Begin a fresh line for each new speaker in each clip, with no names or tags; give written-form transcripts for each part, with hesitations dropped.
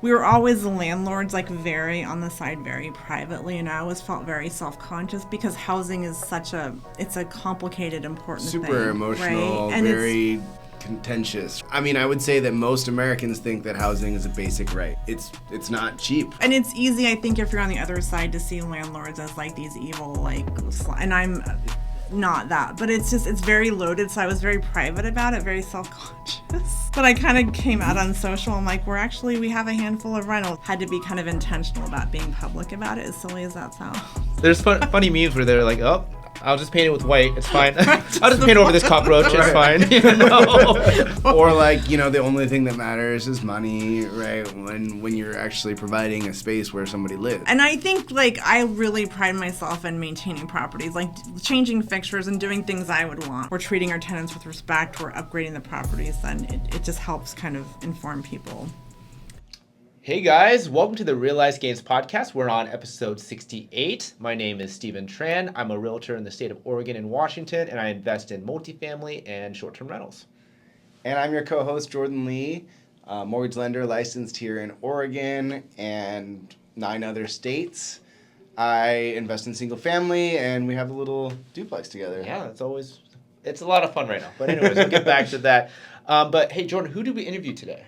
we were always the landlords, like very on the side, very privately, and I always felt very self-conscious because housing is it's a complicated, important thing.
Super emotional,
right? And
very contentious. I mean, I would say that most Americans think that housing is a basic right. It's not cheap.
And it's easy, I think, if you're on the other side to see landlords as like these evil, like, and I'm not that, but it's very loaded, so I was very private about it, very self-conscious. But I kind of came out on social, I'm like, we have a handful of rentals. Had to be kind of intentional about being public about it, as silly as that sounds.
There's funny memes where they're like, oh, I'll just paint it with white, it's fine. I'll just paint over this cockroach, it's fine. You know?
Or like, the only thing that matters is money, right? When you're actually providing a space where somebody lives.
And I think, like, I really pride myself in maintaining properties, like changing fixtures and doing things I would want. We're treating our tenants with respect, we're upgrading the properties, then it just helps kind of inform people.
Hey guys, welcome to the Realized Gains podcast. We're on episode 68. My name is Stephen Tran. I'm a realtor in the state of Oregon and Washington, and I invest in multifamily and short-term rentals.
And I'm your co-host, Jordan Lee, mortgage lender licensed here in Oregon and 9 other states. I invest in single family, and we have a little duplex together.
Yeah, it's a lot of fun right now. But anyways, we'll get back to that. But hey, Jordan, who did we interview today?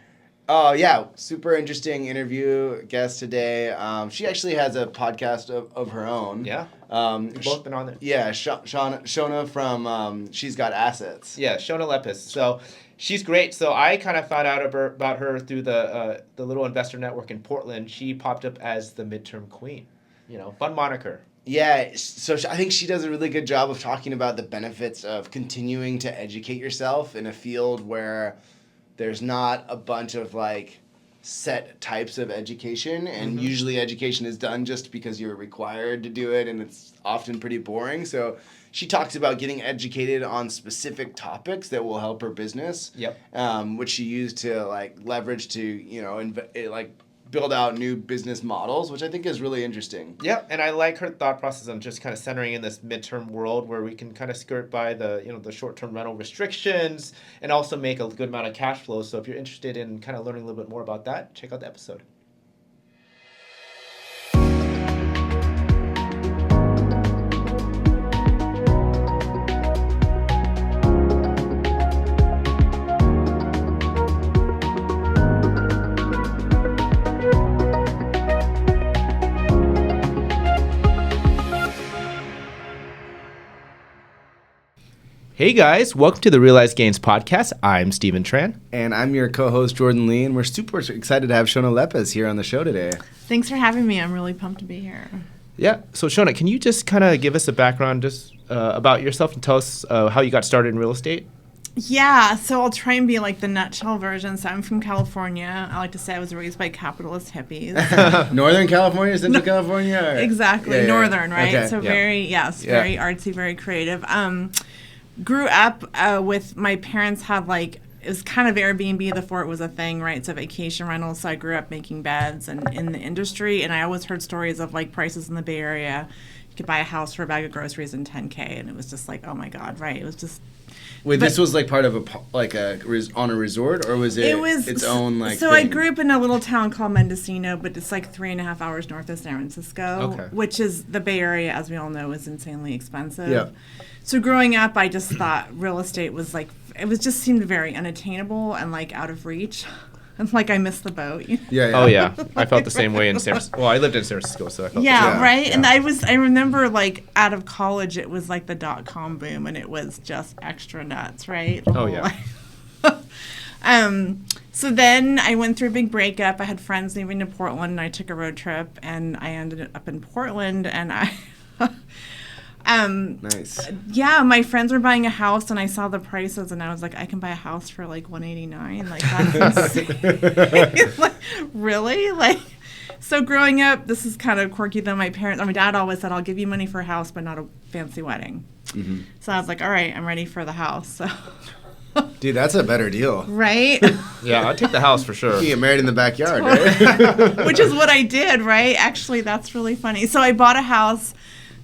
Oh, yeah. Super interesting interview guest today. She actually has a podcast of her own.
Yeah. We've both been on there.
Yeah. Shona from She's Got Assets.
Yeah, Shona Lepis. So she's great. So I kind of found out about her through the little investor network in Portland. She popped up as the Midterm Queen. Fun moniker.
Yeah, so I think she does a really good job of talking about the benefits of continuing to educate yourself in a field where there's not a bunch of set types of education, and usually education is done just because you're required to do it, and it's often pretty boring. So she talks about getting educated on specific topics that will help her business.
Yep.
Which she used to leverage to build out new business models, which I think is really interesting.
Yep, and I like her thought process on just kind of centering in this midterm world where we can kind of skirt by the short-term rental restrictions and also make a good amount of cash flow. So if you're interested in kind of learning a little bit more about that, check out the episode. Hey guys, welcome to the Realized Gains podcast. I'm Stephen Tran.
And I'm your co-host, Jordan Lee, and we're super excited to have Shona Lepis here on the show today.
Thanks for having me. I'm really pumped to be here.
Yeah, so Shona, can you just kind of give us a background just about yourself and tell us how you got started in real estate?
Yeah, so I'll try and be like the nutshell version. So I'm from California. I like to say I was raised by capitalist hippies.
Northern California, Central California? Or?
Exactly, yeah. Northern, right? Okay. So very artsy, very creative. Grew up with my parents had it was kind of Airbnb before it was a thing, right? So vacation rentals. So I grew up making beds and in the industry, and I always heard stories of prices in the Bay Area. You could buy a house for a bag of groceries in $10K, and it was just oh my God, right? It was just.
Wait, this was part of on a resort, or was it its own
So
thing?
I grew up in a little town called Mendocino, but it's 3.5 hours north of San Francisco, which is the Bay Area, as we all know, is insanely expensive.
Yeah.
So growing up, I just thought real estate was just seemed very unattainable and out of reach. And I missed the boat.
Yeah.
Oh yeah, I felt the same way in San Francisco. Well, I lived in San Francisco, so I felt
right.
Yeah.
And I remember out of college, it was the .com boom, and it was just extra nuts, right?
Oh yeah.
So then I went through a big breakup. I had friends moving to Portland, and I took a road trip, and I ended up in Portland, and I.
Nice.
Yeah, my friends were buying a house, and I saw the prices, and I was I can buy a house for $189. That's insane. Really? So growing up, this is kind of quirky though. My dad always said, "I'll give you money for a house, but not a fancy wedding." Mm-hmm. So I was all right, I'm ready for the house. So.
Dude, that's a better deal.
Right?
Yeah, I'd take the house for sure.
You get married in the backyard, right?
Which is what I did, right? Actually, that's really funny. So I bought a house.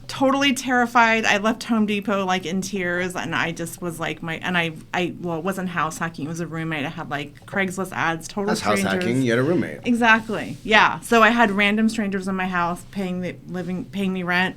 totally terrified. I left Home Depot like in tears, and I just was like it wasn't house hacking. It was a roommate. I had like Craigslist ads, total
That's
strangers.
house hacking. You had a roommate.
Exactly. Yeah. So I had random strangers in my house paying me rent.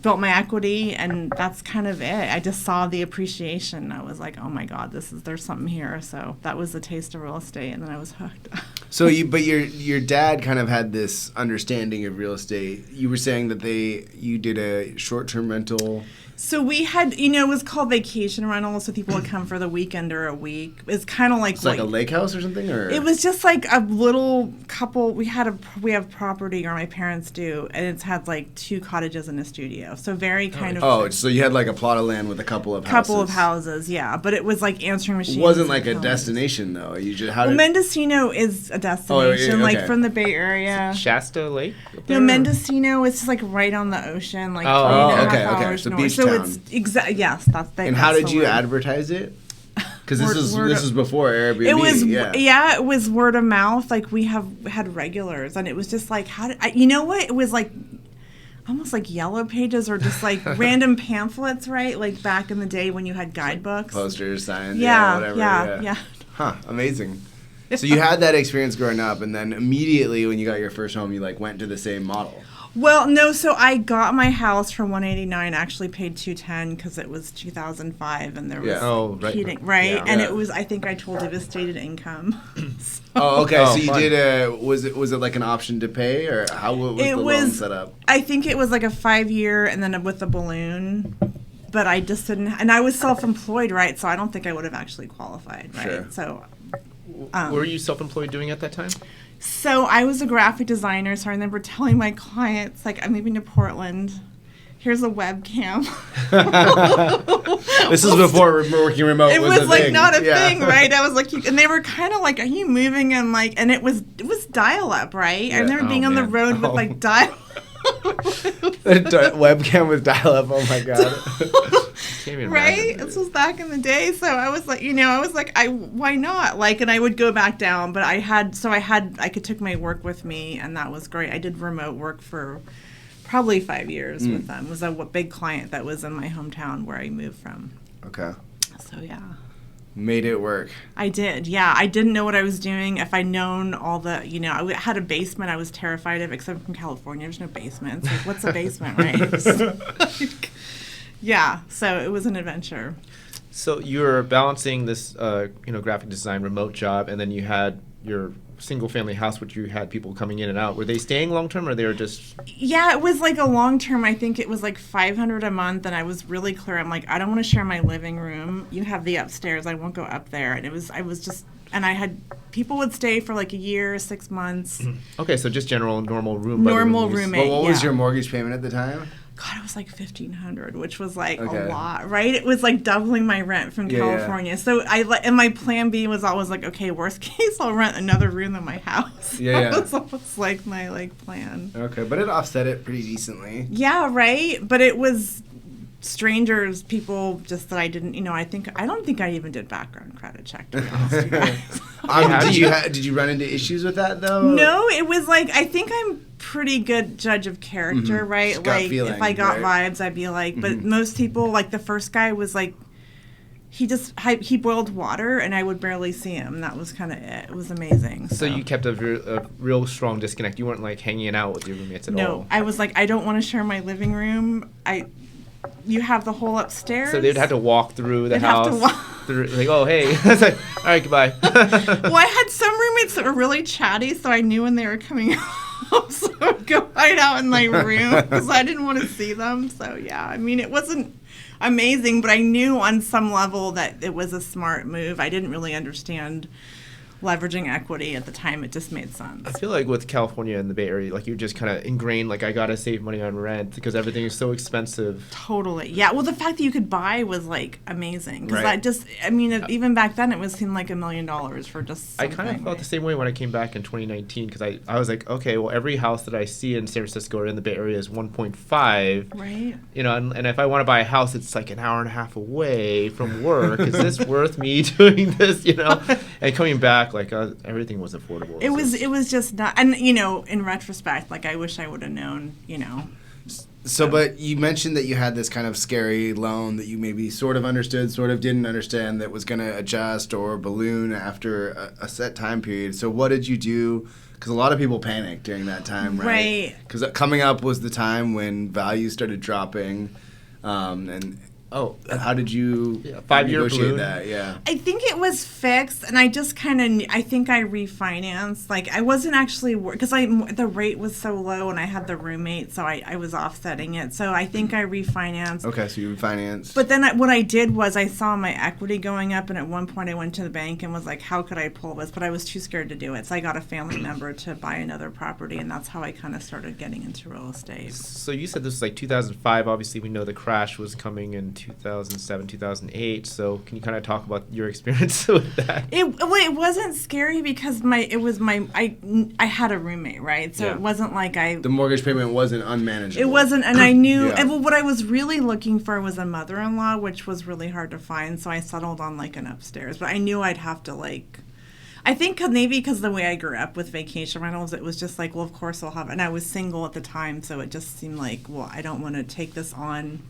Built my equity, and that's kind of it. I just saw the appreciation. I was like, oh my God, there's something here. So that was the taste of real estate, and then I was hooked.
So your dad kind of had this understanding of real estate. You were saying that you did a short-term rental.
So we had, it was called vacation rentals, so people would come for the weekend or a week. It's kind of like
it's like a lake house or something, or
it was just like a little couple. We have property, or my parents do, and it's had like 2 cottages and a studio. So very kind of.
Oh, so you had like a plot of land with a couple of houses.
Yeah, but it was like answering machines.
It wasn't like a destination though. You just
Mendocino is a destination, like from the Bay Area.
Shasta Lake.
No, Mendocino is just like right on the ocean, like 3.5 hours
so
north.
beach
So
town.
It's yes, that's the.
And how did you advertise it? Because this is before Airbnb.
It was word of mouth. Like we had regulars, and it was just like it was like almost like Yellow Pages or just like random pamphlets, right? Like back in the day when you had guidebooks,
posters, signs, whatever.
Yeah.
Huh, amazing. So you had that experience growing up, and then immediately when you got your first home, you like went to the same model.
Well, no. So I got my house for $189. Actually paid $210 because it was 2005, and there was heating, right?
Yeah.
And it was. I think I told you it was stated income.
So you did was it like an option to pay, or how was the loan set up?
I think it was like a 5-year, and then with a balloon. But I just didn't, and I was self-employed, right? So I don't think I would have actually qualified, right?
Sure.
So.
Were you self-employed doing at that time?
So I was a graphic designer, so I remember telling my clients, like, I'm moving to Portland. Here's a webcam.
This is before working remote.
It was like
thing.
not a thing, right? I was like, and they were kind of like, "Are you moving?" And like, and it was dial up, right? Yeah. I remember being on the road with like dial.
Webcam with dial up. Oh my God.
Right? This was back in the day, so I was like, why not? Like, and I would go back down, but I could take my work with me, and that was great. I did remote work for probably 5 years with them. It was a big client that was in my hometown where I moved from.
Okay.
So yeah.
Made it work.
I did, yeah. I didn't know what I was doing. If I'd known all the, I had a basement I was terrified of, except from California. There's no basements. Like, what's a basement, right? Yeah, so it was an adventure.
So you were balancing this, graphic design remote job, and then you had your single-family house, which you had people coming in and out. Were they staying long-term, or they were just? Yeah,
it was like a long-term. I think it was like $500 a month, and I was really clear. I'm like, I don't want to share my living room. You have the upstairs. I won't go up there. And I had people would stay for like a year, 6 months.
Okay, so just normal room.
Normal roommate.
What was your mortgage payment at the time?
God, it was like $1,500, which was like a lot, right? It was like doubling my rent from California. So and my plan B was always like, okay, worst case, I'll rent another room in my house. That was almost like my plan.
Okay, but it offset it pretty decently.
Yeah, right. But it was strangers, people just that I didn't, I don't think I even did background credit check, to be honest with you guys.
Did you run into issues with that though?
No, it was like, I think I'm pretty good judge of character, right? Like feeling, if I got vibes, I'd be like, but most people, like the first guy was like, he boiled water and I would barely see him. That was kind of it. It was amazing.
So you kept a real strong disconnect. You weren't like hanging out with your roommates at all.
No, I was like, I don't want to share my living room. You have the whole upstairs.
So they'd have to walk through the house. Like, oh, hey. I was like, all right, goodbye.
Well, I had some roommates that were really chatty, so I knew when they were coming home. So I would go hide out in my room because I didn't want to see them. So, yeah, I mean, it wasn't amazing, but I knew on some level that it was a smart move. I didn't really understand leveraging equity at the time. It just made sense.
I feel like with California and the Bay Area, like you're just kind of ingrained, like I got to save money on rent because everything is so expensive.
Totally. Yeah. Well, the fact that you could buy was like amazing. Because even back then it seemed like $1 million for just something.
I kind of felt the same way when I came back in 2019 because I was like, okay, well, every house that I see in San Francisco or in the Bay Area is 1.5.
Right.
And if I want to buy a house, it's like an hour and a half away from work. Is this worth me doing this, And coming back, like everything was affordable.
It was just not, and in retrospect, like I wish I would have known,
So, but you mentioned that you had this kind of scary loan that you maybe sort of understood, sort of didn't understand, that was going to adjust or balloon after a set time period. So what did you do? Because a lot of people panicked during that time, right?
Right.
Because coming up was the time when values started dropping, and how did you
5-year
negotiate
balloon?
that? Yeah.
I think it was fixed, and I just I think I refinanced. Like, I wasn't actually, because the rate was so low, and I had the roommate, so I was offsetting it. So I think I refinanced.
Okay, so you refinanced.
But then what I did was I saw my equity going up, and at one point I went to the bank and was like, how could I pull this? But I was too scared to do it. So I got a family member to buy another property, and that's how I kind of started getting into real estate.
So you said this was like 2005. Obviously, we know the crash was coming in 2007, 2008. So can you kind of talk about your experience with that?
It wasn't scary because I had a roommate, right? So it wasn't like
the mortgage payment wasn't unmanageable.
It wasn't, and I knew. Yeah. And what I was really looking for was a mother-in-law, which was really hard to find. So I settled on like an upstairs, but I knew I'd have to like. I think maybe because the way I grew up with vacation rentals, it was just like, well, of course I'll have. And I was single at the time, so it just seemed like, well, I don't want to take this on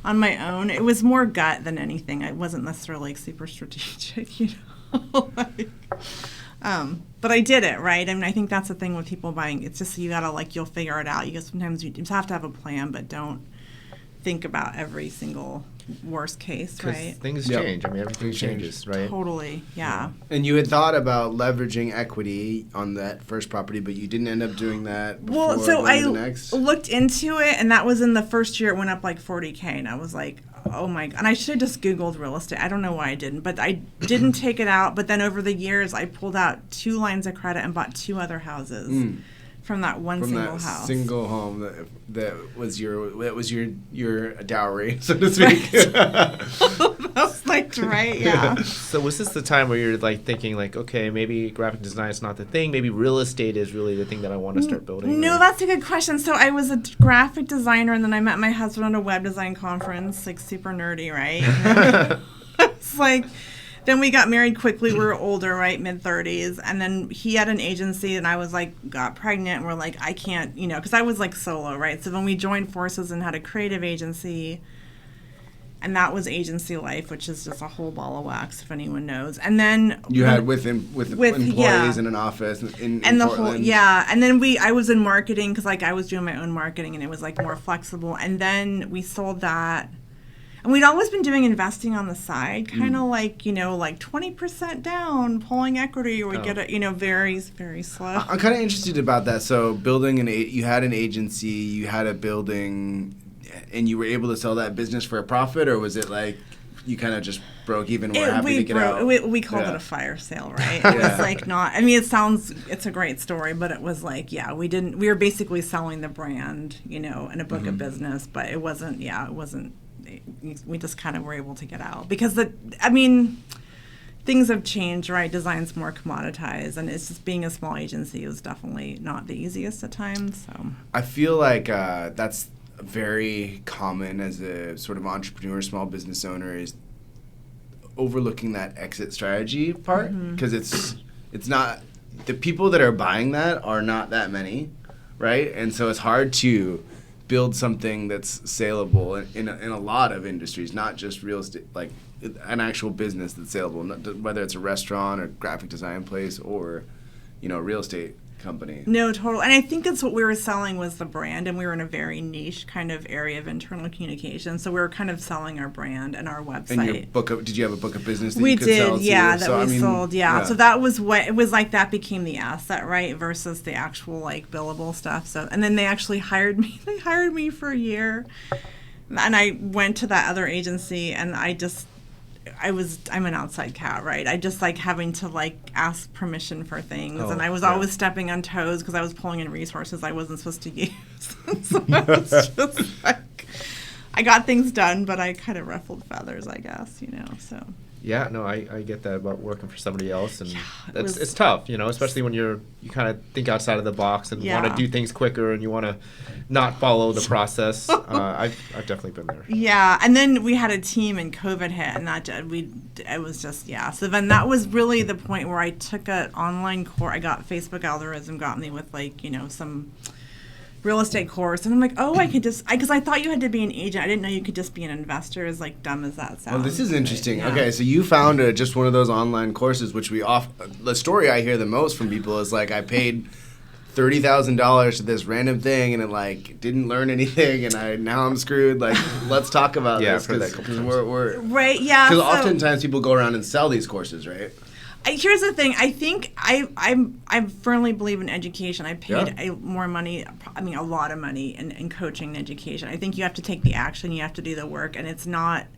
my own. It was more gut than anything. It wasn't necessarily like super strategic, you know. But I did it, right? I mean, I think that's the thing with people buying. It's just you gotta you'll figure it out. Sometimes you just have to have a plan, but don't think about every single worst case, right?
Things change. I mean, everything changes, right?
Totally, yeah.
And you had thought about leveraging equity on that first property, but you didn't end up doing that before.
Well, so I
the next?
looked into it, and that was in the first year. It went up like $40K, and I was like, oh my God. And I should have just Googled real estate. I don't know why I didn't, but I didn't take it out. But then over the years, I pulled out 2 lines of credit and bought 2 other houses. From that single house.
Single home that was your dowry, so to speak.
That's like right, yeah.
So was this the time where you're like thinking like, okay, maybe graphic design is not the thing, maybe real estate is really the thing that I want to start building?
No, that's a good question. So I was a graphic designer, and then I met my husband at a web design conference, like super nerdy, right? It's like. Then we got married quickly. We were older, right, mid-30s. And then he had an agency, and I was like, got pregnant, and we're like, I can't, you know, because I was like solo, right? So then we joined forces and had a creative agency, and that was Agency Life, which is just a whole ball of wax, if anyone knows. And then
you had with employees in an office in
and the
Portland.
And then I was in marketing because like I was doing my own marketing, and it was like more flexible. And then we sold that. And we'd always been doing investing on the side, kind of like, you know, like 20% down, pulling equity, or we get it, you know, very, very slow.
I'm kind of interested about that. So you had an agency, you had a building, and you were able to sell that business for a profit, or was it like you kind of just broke even and were happy to get out?
We called it a fire sale, right? It was like not, I mean, it's a great story, but it was like, we were basically selling the brand, you know, in a book of business, but it wasn't, we just kind of were able to get out because things have changed, right? Design's more commoditized, and it's just being a small agency is definitely not the easiest at times. So
I feel like that's very common as a sort of entrepreneur, small business owner, is overlooking that exit strategy part because it's not the people that are buying that are not that many, right? And so it's hard to build something that's saleable in a lot of industries, not just real estate, like an actual business that's saleable, whether it's a restaurant or graphic design place or, you know, real estate company.
No, total. And I think that's what we were selling was the brand, and we were in a very niche kind of area of internal communication. So we were kind of selling our brand and our website.
And did you have a book of business that
we
you could sell to?
Sold, So that was what, it was like that became the asset, right, versus the actual like billable stuff. So, and then they actually hired me. They hired me for a year. And I went to that other agency, and I'm an outside cat, right? I just like having to like ask permission for things, and I was always stepping on toes because I was pulling in resources I wasn't supposed to use. So I was just like, I got things done, but I kind of ruffled feathers, I guess, you know. So
yeah, no, I get that about working for somebody else, and it's tough, you know, especially when you kind of think outside of the box and want to do things quicker, and you want to not follow the process. I've definitely been there.
Yeah, and then we had a team, and COVID hit, and it was just So then that was really the point where I took an online course. I got Facebook algorithm got me with like, you know, some real estate course, and I'm like, oh, I could just, because I thought you had to be an agent. I didn't know you could just be an investor. As like dumb as that sounds.
Well, this is interesting.
Yeah.
Okay, so you found just one of those online courses, which the story I hear the most from people is like, I paid $30,000 to this random thing, and it like didn't learn anything, and now I'm screwed. Like, let's talk about this because we're
right. Yeah,
because oftentimes people go around and sell these courses, right?
Here's the thing. I think I firmly believe in education. I paid more money. I mean, a lot of money in coaching and education. I think you have to take the action. You have to do the work, and it's not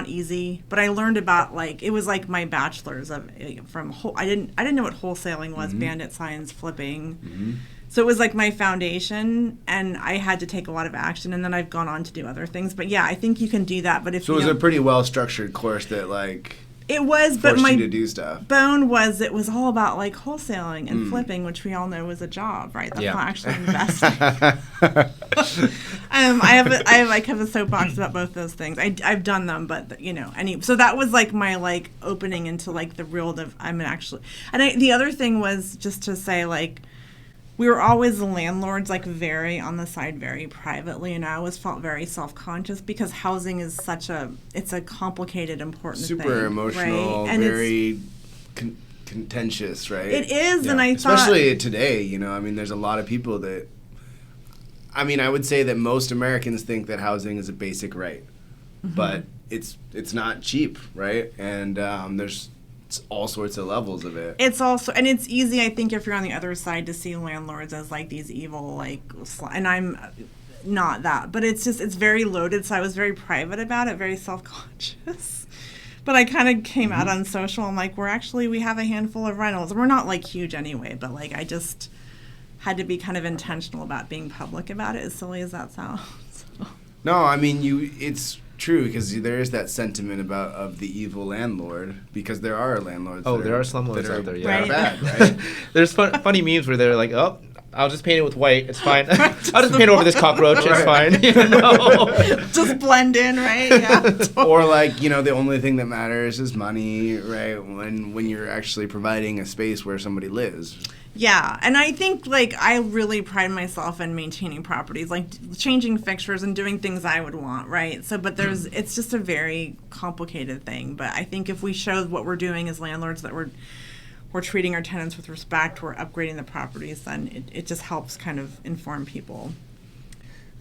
easy. But I learned about it was like my bachelor's I didn't know what wholesaling was, bandit signs, flipping. Mm-hmm. So it was like my foundation, and I had to take a lot of action, and then I've gone on to do other things. But yeah, I think you can do that. But if
so, it was a pretty well structured course that like.
It was, but my
you to do stuff.
Bone was it was all about like wholesaling and flipping, which we all know is a job, right? That's not actually investing. I have a soapbox about both those things. I've done them, but so that was like my like opening into like the world of the other thing was just to say like. We were always the landlords, like very on the side, very privately, and I always felt very self-conscious because housing is it's a complicated, important thing.
Super emotional,
right? And
very contentious, right?
It is, and I thought...
Especially today, I mean, there's a lot of people that... I mean, I would say that most Americans think that housing is a basic right, but it's not cheap, right? And there's... all sorts of levels of it.
It's also, and it's easy, I think, if you're on the other side to see landlords as like these evil, and I'm not that, but it's very loaded. So I was very private about it, very self-conscious. But I kind of came out on social. I'm like, we have a handful of rentals. We're not like huge anyway, but like I just had to be kind of intentional about being public about it, as silly as that sounds.
No, I mean, it's true, because there is that sentiment of the evil landlord, because there are landlords.
Oh, there are slumlords out there, yeah.
Right.
Bad, right?
There's funny memes where they're like, oh, I'll just paint it with white. It's fine. I'll just paint over this cockroach. It's fine.
Just blend in, right? Yeah.
Or like, the only thing that matters is money, right? When you're actually providing a space where somebody lives.
Yeah, and I think I really pride myself in maintaining properties, like changing fixtures and doing things I would want, right? So, but it's just a very complicated thing. But I think if we show what we're doing as landlords, that we're treating our tenants with respect, we're upgrading the properties, then it just helps kind of inform people.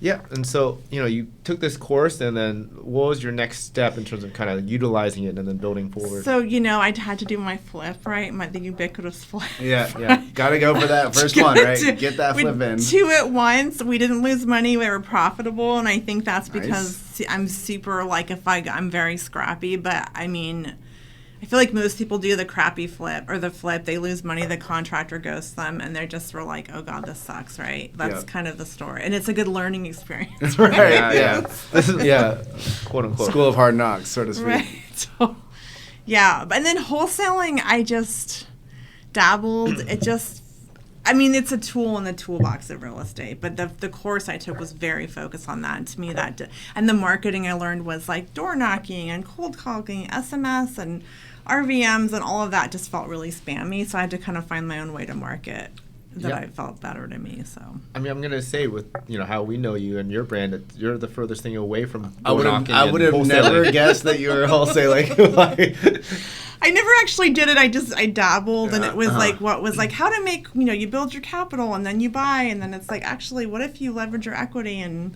Yeah, and so, you took this course, and then what was your next step in terms of kind of utilizing it and then building forward?
So, I had to do my flip, right? The ubiquitous flip.
Yeah. Got to go for that first one, right? Get that flip in. 2
at once. We didn't lose money. We were profitable, and I think that's because I'm super, I'm very scrappy, but I mean... I feel like most people do the crappy flip or the flip. They lose money, the contractor ghosts them, and they're just like, oh, God, this sucks, right? That's kind of the story. And it's a good learning experience.
Right, yeah.
This is, quote unquote.
School of hard knocks, so to speak.
Right. Yeah. And then wholesaling, I just dabbled. It's a tool in the toolbox of real estate, but the course I took was very focused on that. And to me, and the marketing I learned was like door knocking and cold calling, SMS and RVMs, and all of that just felt really spammy. So I had to kind of find my own way to market that I felt better to me. So
I mean, I'm gonna say with how we know you and your brand, you're the furthest thing away from
I would have never guessed that you were wholesaling.
I never actually did it. I dabbled, and it was how to make, you build your capital and then you buy, and then it's like, actually, what if you leverage your equity? And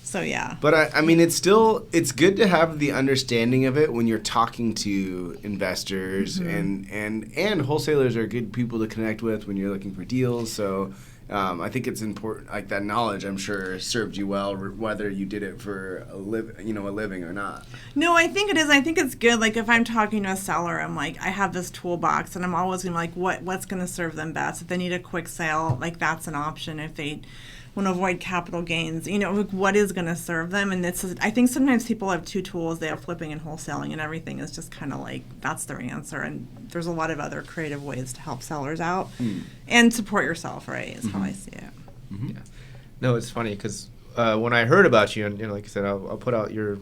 so, yeah.
But I mean, it's good to have the understanding of it when you're talking to investors, and wholesalers are good people to connect with when you're looking for deals. So I think it's important, like that knowledge, I'm sure, served you well, whether you did it for a living or not.
No, I think it is. I think it's good. Like if I'm talking to a seller, I'm like, I have this toolbox, and I'm always gonna what's gonna serve them best. If they need a quick sale, like that's an option. If they want to avoid capital gains, what is going to serve them. And I think sometimes people have two tools. They have flipping and wholesaling, and everything is just kind of like that's their answer. And there's a lot of other creative ways to help sellers out and support yourself, right, is how I see it.
Yeah. No, it's funny because when I heard about you, and like I said, I'll put out your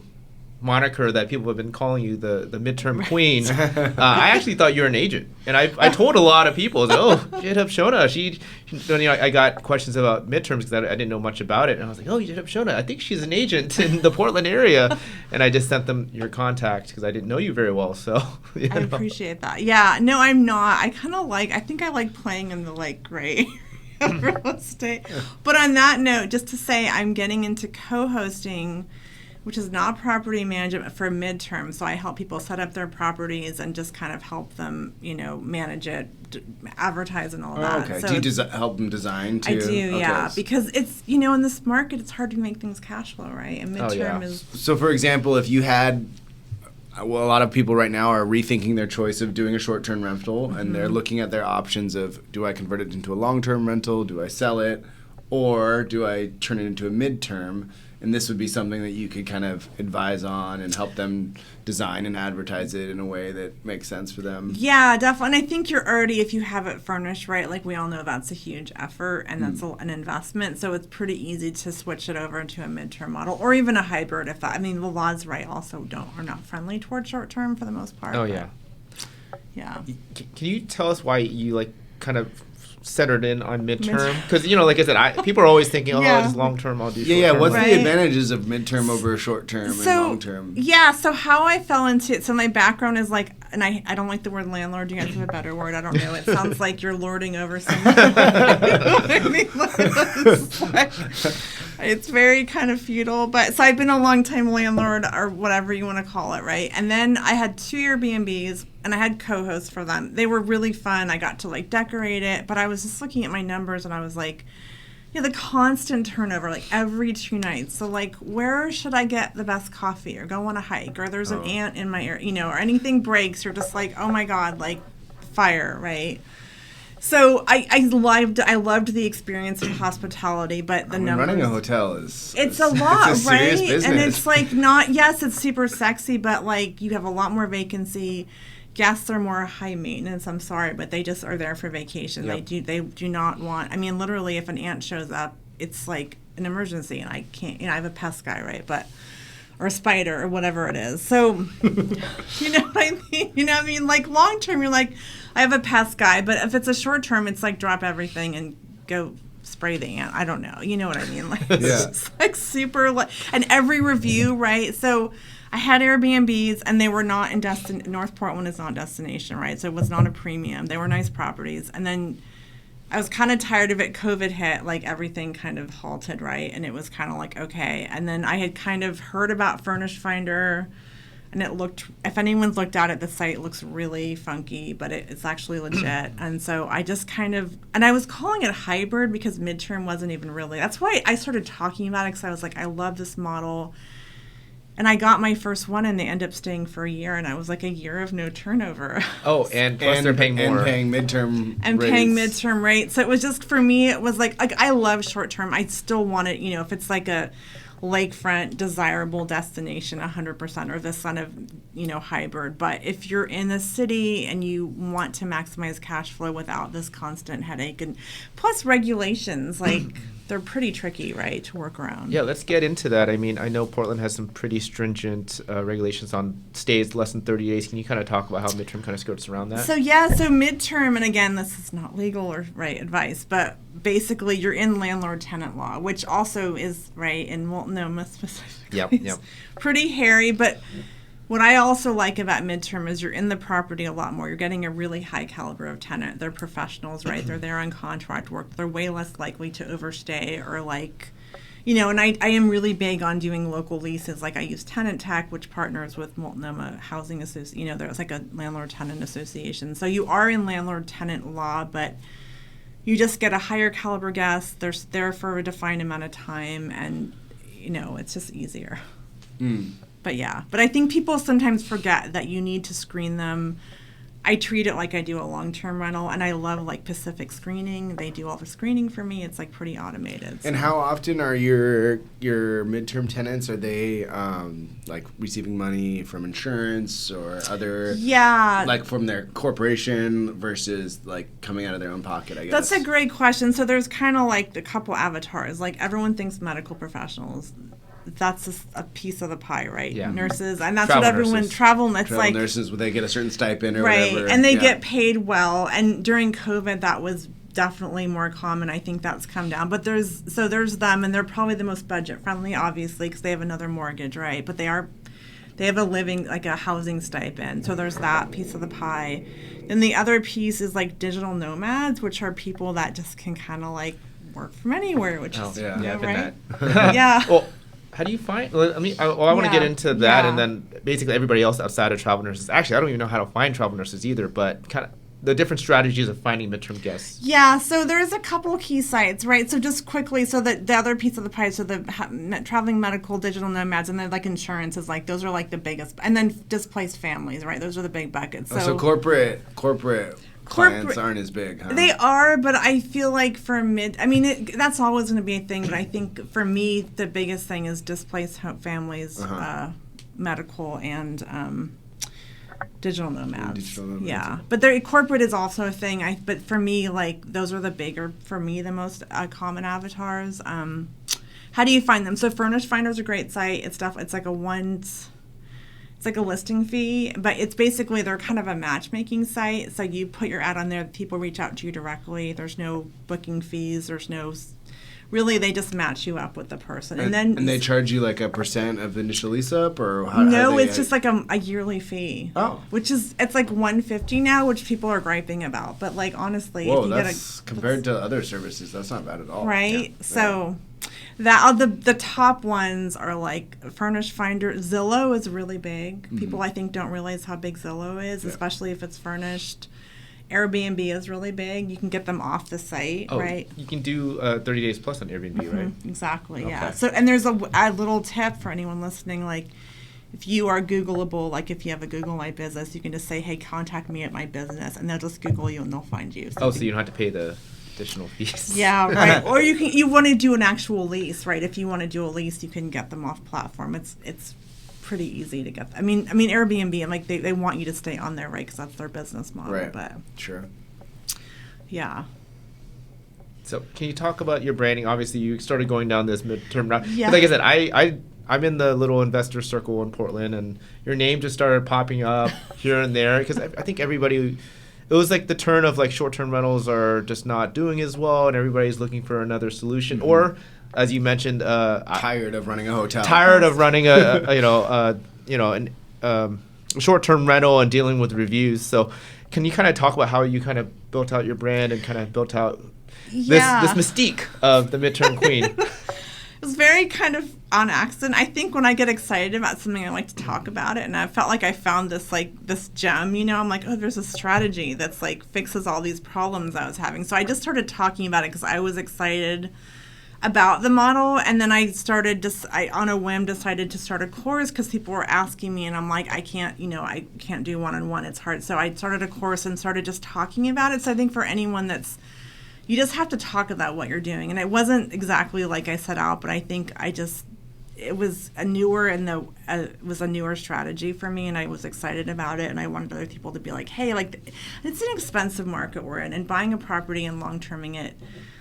moniker that people have been calling you, the Midterm Queen. I actually thought you were an agent, and I told a lot of people, you hit up Shona. I got questions about midterms because I didn't know much about it, and I was like, you hit up Shona. I think she's an agent in the Portland area, and I just sent them your contact because I didn't know you very well. So
I appreciate that. Yeah, no, I'm not. I think I like playing in the gray real estate. But on that note, just to say, I'm getting into co-hosting, which is not property management, for Midterm. So I help people set up their properties and just kind of help them, manage it, advertise and all that.
Okay.
So
do you help them design too?
I do, yeah. Because it's, in this market, it's hard to make things cash flow, right? And Midterm is...
So, for example, if you had... Well, a lot of people right now are rethinking their choice of doing a short-term rental, and they're looking at their options of, do I convert it into a long-term rental? Do I sell it? Or do I turn it into a midterm? And this would be something that you could kind of advise on and help them design and advertise it in a way that makes sense for them.
Yeah, definitely. And I think you're already, if you have it furnished, right, we all know that's a huge effort and that's an investment. So it's pretty easy to switch it over into a midterm model or even a hybrid if the laws, right, also are not friendly toward short term for the most part.
Oh, yeah.
Yeah.
Can you tell us why you kind of centered in on midterm? Because like I said, people are always thinking, just long term, I'll do short term.
Yeah, what's the advantages of midterm over short term and long term?
Yeah, so how I fell into it, so my background is and I don't like the word landlord. Do you guys have a better word? I don't know. It sounds like you're lording over someone. It's very kind of feudal, but so I've been a long time landlord or whatever you want to call it, right? And then I had 2 Airbnbs and I had co-hosts for them. They were really fun. I got to decorate it, but I was just looking at my numbers and I was like, the constant turnover, every 2 nights. So where should I get the best coffee or go on a hike or there's an ant in my ear, or anything breaks, you're just oh my God, fire, right? So I loved the experience of hospitality, but the numbers.
Running a hotel it's
a lot,
it's a
right?
serious business.
And it's it's super sexy, but you have a lot more vacancy. Guests are more high maintenance. I'm sorry, but they just are there for vacation. Yep. They do not want. Literally, if an ant shows up, it's an emergency, and I can't. I have a pest guy, right? Or a spider or whatever it is. So, you know what I mean? Long term, you're I have a pest guy, but if it's a short term, it's drop everything and go spray the ant. I don't know. You know what I mean? It's just super. And every review, right? So I had Airbnbs, and they were not in North Portland is not destination, right? So it was not a premium. They were nice properties. And then I was kind of tired of it. COVID hit, everything kind of halted, right? And it was kind of okay. And then I had kind of heard about Furnish Finder, and it looked, if anyone's looked at it, the site looks really funky, but it's actually legit. And so I just and I was calling it hybrid because midterm wasn't even really, that's why I started talking about it, because I was I love this model. And I got my first one, and they ended up staying for a year, and I was a year of no turnover.
Oh, and plus they're paying more.
And paying midterm
and
rates.
Paying midterm rates. So it was just, for me, it was I love short term. I still want it, if it's a lakefront, desirable destination, 100%, or this kind of, hybrid. But if you're in the city and you want to maximize cash flow without this constant headache, and plus regulations, they're pretty tricky, right, to work around.
Yeah, let's get into that. I know Portland has some pretty stringent regulations on stays less than 30 days. Can you kind of talk about how midterm kind of skirts around that?
So midterm, and again, this is not legal or advice, but basically you're in landlord-tenant law, which also is, right, in Multnomah specifically.
Yep.
Pretty hairy, but what I also like about midterm is you're in the property a lot more. You're getting a really high caliber of tenant. They're professionals, right? They're there on contract work. They're way less likely to overstay or and I am really big on doing local leases. I use Tenant Tech, which partners with Multnomah Housing Association. There's a landlord-tenant association. So you are in landlord-tenant law, but you just get a higher caliber guest. They're there for a defined amount of time, and, it's just easier. But I think people sometimes forget that you need to screen them. I treat it like I do a long-term rental, and I love Pacific Screening. They do all the screening for me. It's pretty automated.
So. And how often are your midterm tenants? Are they receiving money from insurance or other?
Yeah.
From their corporation versus coming out of their own pocket? I guess
that's a great question. So there's kind of a couple avatars. Everyone thinks medical professionals. that's a piece of the pie, right?
Yeah.
Nurses, and that's
Travel
what everyone
nurses.
travel. It's
Travel
like
nurses, they get a certain stipend or
right,
whatever,
and they get paid well. And during COVID, that was definitely more common. I think that's come down. But there's them, and they're probably the most budget friendly, obviously, because they have another mortgage, right? But they have a living, like a housing stipend. So there's that piece of the pie. Then the other piece is like digital nomads, which are people that just can kind of like work from anywhere, which is right? Yeah.
Well, how do you find? I mean, I want to get into that, and then basically everybody else outside of travel nurses. Actually, I don't even know how to find travel nurses either, but kind of the different strategies of finding midterm guests.
Yeah, so there's a couple of key sites, right? So just quickly, so the other piece of the pie, so the traveling medical digital nomads, and then like insurance is like, those are like the biggest, and then displaced families, right? Those are the big buckets.
So corporate clients aren't as big, huh?
They are, but I feel like for that's always going to be a thing, but I think for me, the biggest thing is displaced families, medical, and digital nomads. Yeah, but corporate is also a thing. But for me, like those are the most common avatars. How do you find them? So Furnished Finder's a great site. It's like a listing fee, but it's basically they're kind of a matchmaking site. So you put your ad on there, people reach out to you directly. There's no booking fees. Really, they just match you up with the person, and
they charge you like a % of the initial lease up, or
it's just like a yearly fee.
Oh,
it's like $150 now, which people are griping about. But like honestly,
if you compared to other services, that's not bad at all,
right? Yeah. So the top ones are like Furnished Finder. Zillow is really big. Mm-hmm. People I think don't realize how big Zillow is, especially if it's furnished. Airbnb is really big. You can get them off the site, right?
You can do 30 days plus on Airbnb, right?
Exactly, yeah. So, and there's a little tip for anyone listening, like if you are Googleable, like if you have a Google My Business, you can just say, hey, contact me at my business, and they'll just Google you and they'll find you.
So you don't have to pay the additional fees.
Yeah, right. Or you want to do an actual lease, right? If you want to do a lease, you can get them off platform. It's pretty easy to get. I mean Airbnb, and like they want you to stay on there, right? Because that's their business model.
Right.
But
sure.
Yeah.
So can you talk about your branding? Obviously, you started going down this midterm route.
Yeah.
Like I said, I'm in the little investor circle in Portland, and your name just started popping up here and there because I think everybody. It was like the turn of like short-term rentals are just not doing as well, and everybody's looking for another solution, or as you mentioned,
tired of running a hotel.
Tired of running a short-term rental and dealing with reviews. So, can you kind of talk about how you kind of built out your brand and kind of built out this mystique of the Midterm Queen?
It was very kind of on accident. I think when I get excited about something, I like to talk about it, and I felt like I found this gem. I'm like, oh, there's a strategy that's like fixes all these problems I was having. So I just started talking about it because I was excited about the model, and then I on a whim decided to start a course because people were asking me, and I'm like, I can't do one-on-one. It's hard. So I started a course and started just talking about it. So I think for anyone you just have to talk about what you're doing, and it wasn't exactly like I set out, but I think it was a newer strategy for me, and I was excited about it, and I wanted other people to be like, hey, like it's an expensive market we're in, and buying a property and long-terming it.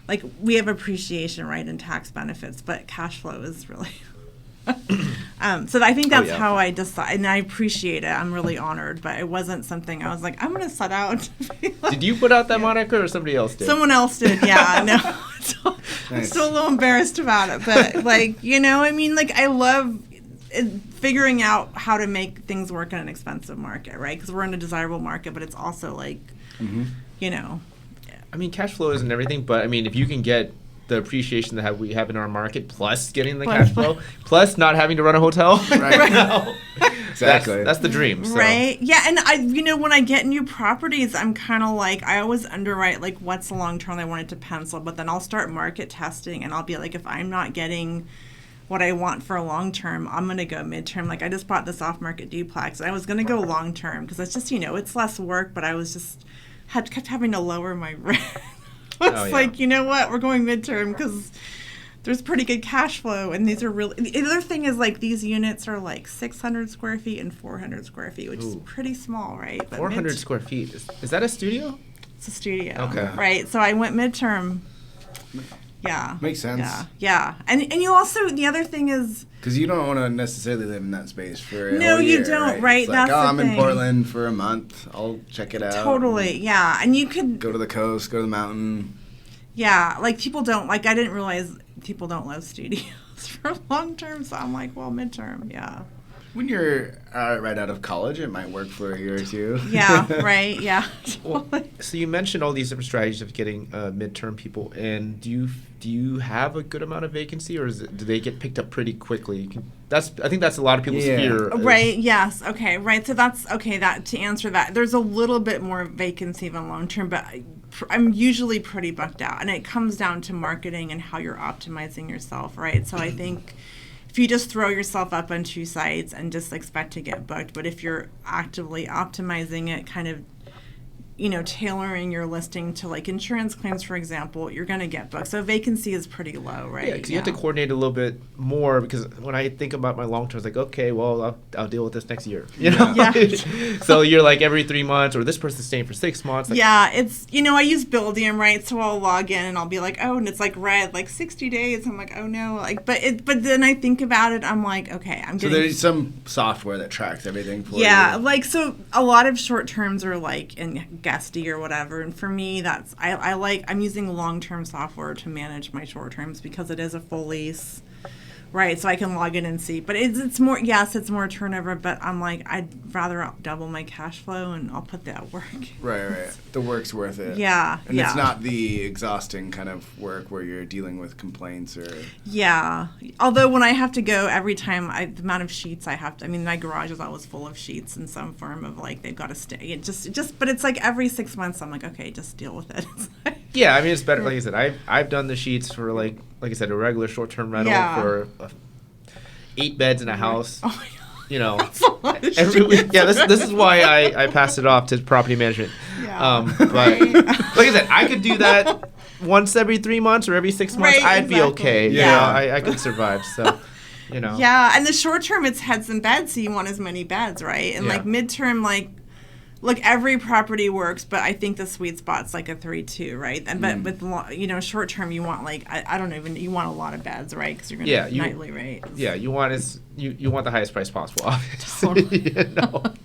Like, we have appreciation, right, and tax benefits, but cash flow is really... so I think that's how I decide, and I appreciate it. I'm really honored, but it wasn't something I was like, I'm going to set out.
Did you put out that moniker, or somebody else did?
Someone else did, yeah. No, nice. I'm still a little embarrassed about it, but, like, I love figuring out how to make things work in an expensive market, right? Because we're in a desirable market, but it's also, like,
I mean, cash flow isn't everything, but I mean, if you can get the appreciation that we have in our market, plus getting the cash flow, plus not having to run a hotel right now, exactly, that's the dream. So.
Right? Yeah, and when I get new properties, I'm kind of like, I always underwrite like what's the long term I wanted to pencil, but then I'll start market testing, and I'll be like, if I'm not getting what I want for a long term, I'm going to go midterm. Like, I just bought this off market duplex, and I was going to go long term because it's just it's less work, but I was just kept having to lower my rent. It's like, you know what, we're going midterm because there's pretty good cash flow, and these are really... The other thing is, like, these units are like 600 square feet and 400 square feet, which is pretty small, right? But
400 square feet. Is that a studio?
It's a studio.
Okay.
Right, so I went midterm. Yeah.
Makes sense.
Yeah. And you also, the other thing is...
Because you don't want to necessarily live in that space for a whole
No,
year,
you don't,
right?
It's like,
That's I'm in Portland for a month. I'll check it out.
Totally, yeah. And you could...
Go to the coast, go to the mountain.
Yeah, like people don't, like I didn't realize people don't love studios for long term, so I'm like, well, midterm, yeah.
When you're right out of college, it might work for a year or two.
Yeah, right, yeah.
Well, so you mentioned all these different strategies of getting midterm people in. Do you have a good amount of vacancy, or do they get picked up pretty quickly? I think that's a lot of people's fear.
Right, yes, okay, right. So that's, okay, that to answer that, there's a little bit more vacancy than long term, but I'm usually pretty booked out. And it comes down to marketing and how you're optimizing yourself, right? So I think... if you just throw yourself up on 2 sites and just expect to get booked, but if you're actively optimizing it, kind of, tailoring your listing to like insurance claims, for example, you're going to get booked. So vacancy is pretty low, right?
Yeah, because you have to coordinate a little bit more, because when I think about my long term, it's like, okay, well, I'll deal with this next year.
Yeah.
So you're like every 3 months, or this person's staying for 6 months. Like,
yeah, it's, I use Buildium, right? So I'll log in and I'll be like, oh, and it's like red, like 60 days. I'm like, oh no. Like, but then I think about it, I'm like, okay,
So there's some software that tracks everything for you.
Yeah, like, so a lot of short terms are like in Guesty or whatever, and for me that's I'm using long-term software to manage my short terms because it is a full lease, right? So I can log in and see, but it's more, yes, it's more turnover, but I'm like, I'd rather double my cash flow and I'll put that work.
Right. The work's worth it.
Yeah.
And it's not the exhausting kind of work where you're dealing with complaints or...
Yeah. Although when I have to go every time, the amount of sheets I have to, my garage is always full of sheets in some form of like, they've got to stay. But it's like every 6 months, I'm like, okay, just deal with it.
Yeah, it's better. Like I said, I've done the sheets for like I said, a regular short-term rental for 8 beds in a house.
Oh my God.
That's a lot of every week. Yeah, this is why I passed it off to property management.
Yeah.
But like I said, I could do that once every 3 months or every 6 months. I'd be okay.
Yeah,
I could survive. So,
Yeah, and the short term, it's heads and beds, so you want as many beds, right? And like midterm, like every property works, but I think the sweet spot's like a 3-2, right? And but with short term, you want like I don't even, you want a lot of beds, right? Because you're gonna nightly rates.
Yeah, you want you want the highest price possible, obviously.
Totally.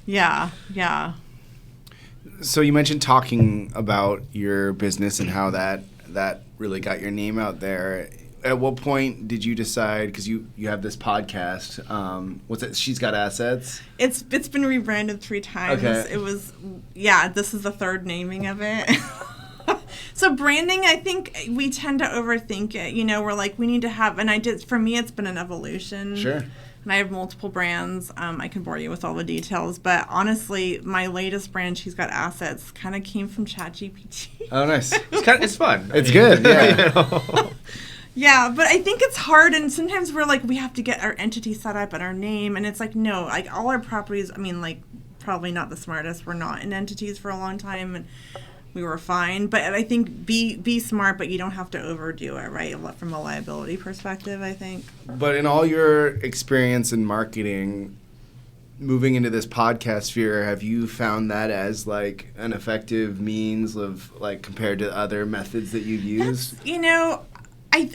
Yeah.
So you mentioned talking about your business and how that really got your name out there. At what point did you decide, because you have this podcast, what's it, She's Got Assets?
It's been rebranded 3 times.
Okay.
It was, this is the 3rd naming of it. So branding, I think we tend to overthink it. We're like, we need to have, for me, it's been an evolution.
Sure.
And I have multiple brands. I can bore you with all the details. But honestly, my latest brand, She's Got Assets, kind of came from ChatGPT.
Oh, nice.
It's fun.
It's good, yeah.
Yeah, but I think it's hard, and sometimes we're like, we have to get our entity set up and our name, and it's like, no, like all our properties, probably not the smartest. We're not in entities for a long time, and we were fine. But I think be smart, but you don't have to overdo it, right? From a liability perspective, I think.
But in all your experience in marketing, moving into this podcast sphere, have you found that as like an effective means of like compared to other methods that you've used?
I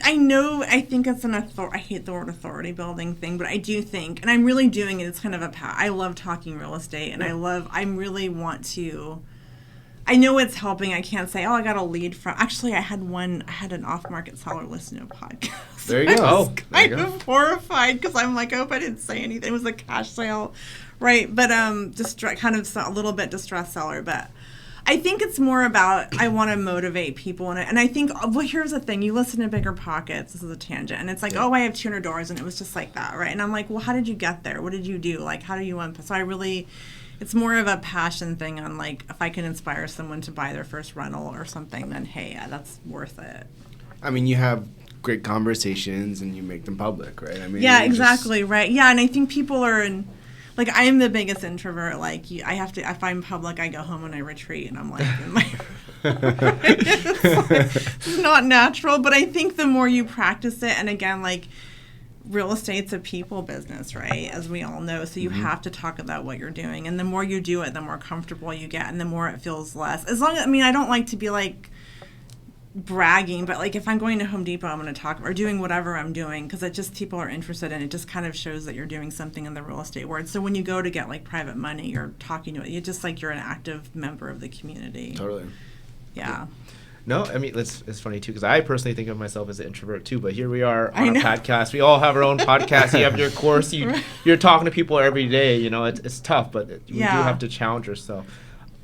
think it's I hate the word authority building thing, but I do think, and I'm really doing it, it's kind of I love talking real estate, and I really want to, I know it's helping. I can't say, I got a lead from, actually I had an off-market seller listen to a podcast.
There you go.
I was kind of horrified, because I'm like, I didn't say anything. It was a cash sale, right? But kind of a little bit distressed seller, but I think it's more about, I want to motivate people. And I think, here's the thing. You listen to Bigger Pockets. This is a tangent. And it's like, I have 200 doors. And it was just like that, right? And I'm like, well, how did you get there? What did you do? Like, how do you So it's more of a passion thing on, like, if I can inspire someone to buy their first rental or something, then, hey, that's worth it.
You have great conversations and you make them public, right?
Yeah, exactly, right. Yeah, and I think people are like, I am the biggest introvert. Like, if I'm public, I go home and I retreat, and I'm like, it's not natural. But I think the more you practice it, and again, like, real estate's a people business, right? As we all know. So you have to talk about what you're doing, and the more you do it, the more comfortable you get, and the more it feels less. I don't like to be like, bragging, but like if I'm going to Home Depot, I'm going to talk or doing whatever I'm doing because it just people are interested in it. Just kind of shows that you're doing something in the real estate world. So when you go to get like private money or talking to it, you just like you're an active member of the community.
Totally.
Yeah.
No, I mean, it's funny, too, because I personally think of myself as an introvert, too, but here we are on a podcast. We all have our own podcast. You have your course. You're talking to people every day. You know, it's tough, but we do have to challenge ourselves.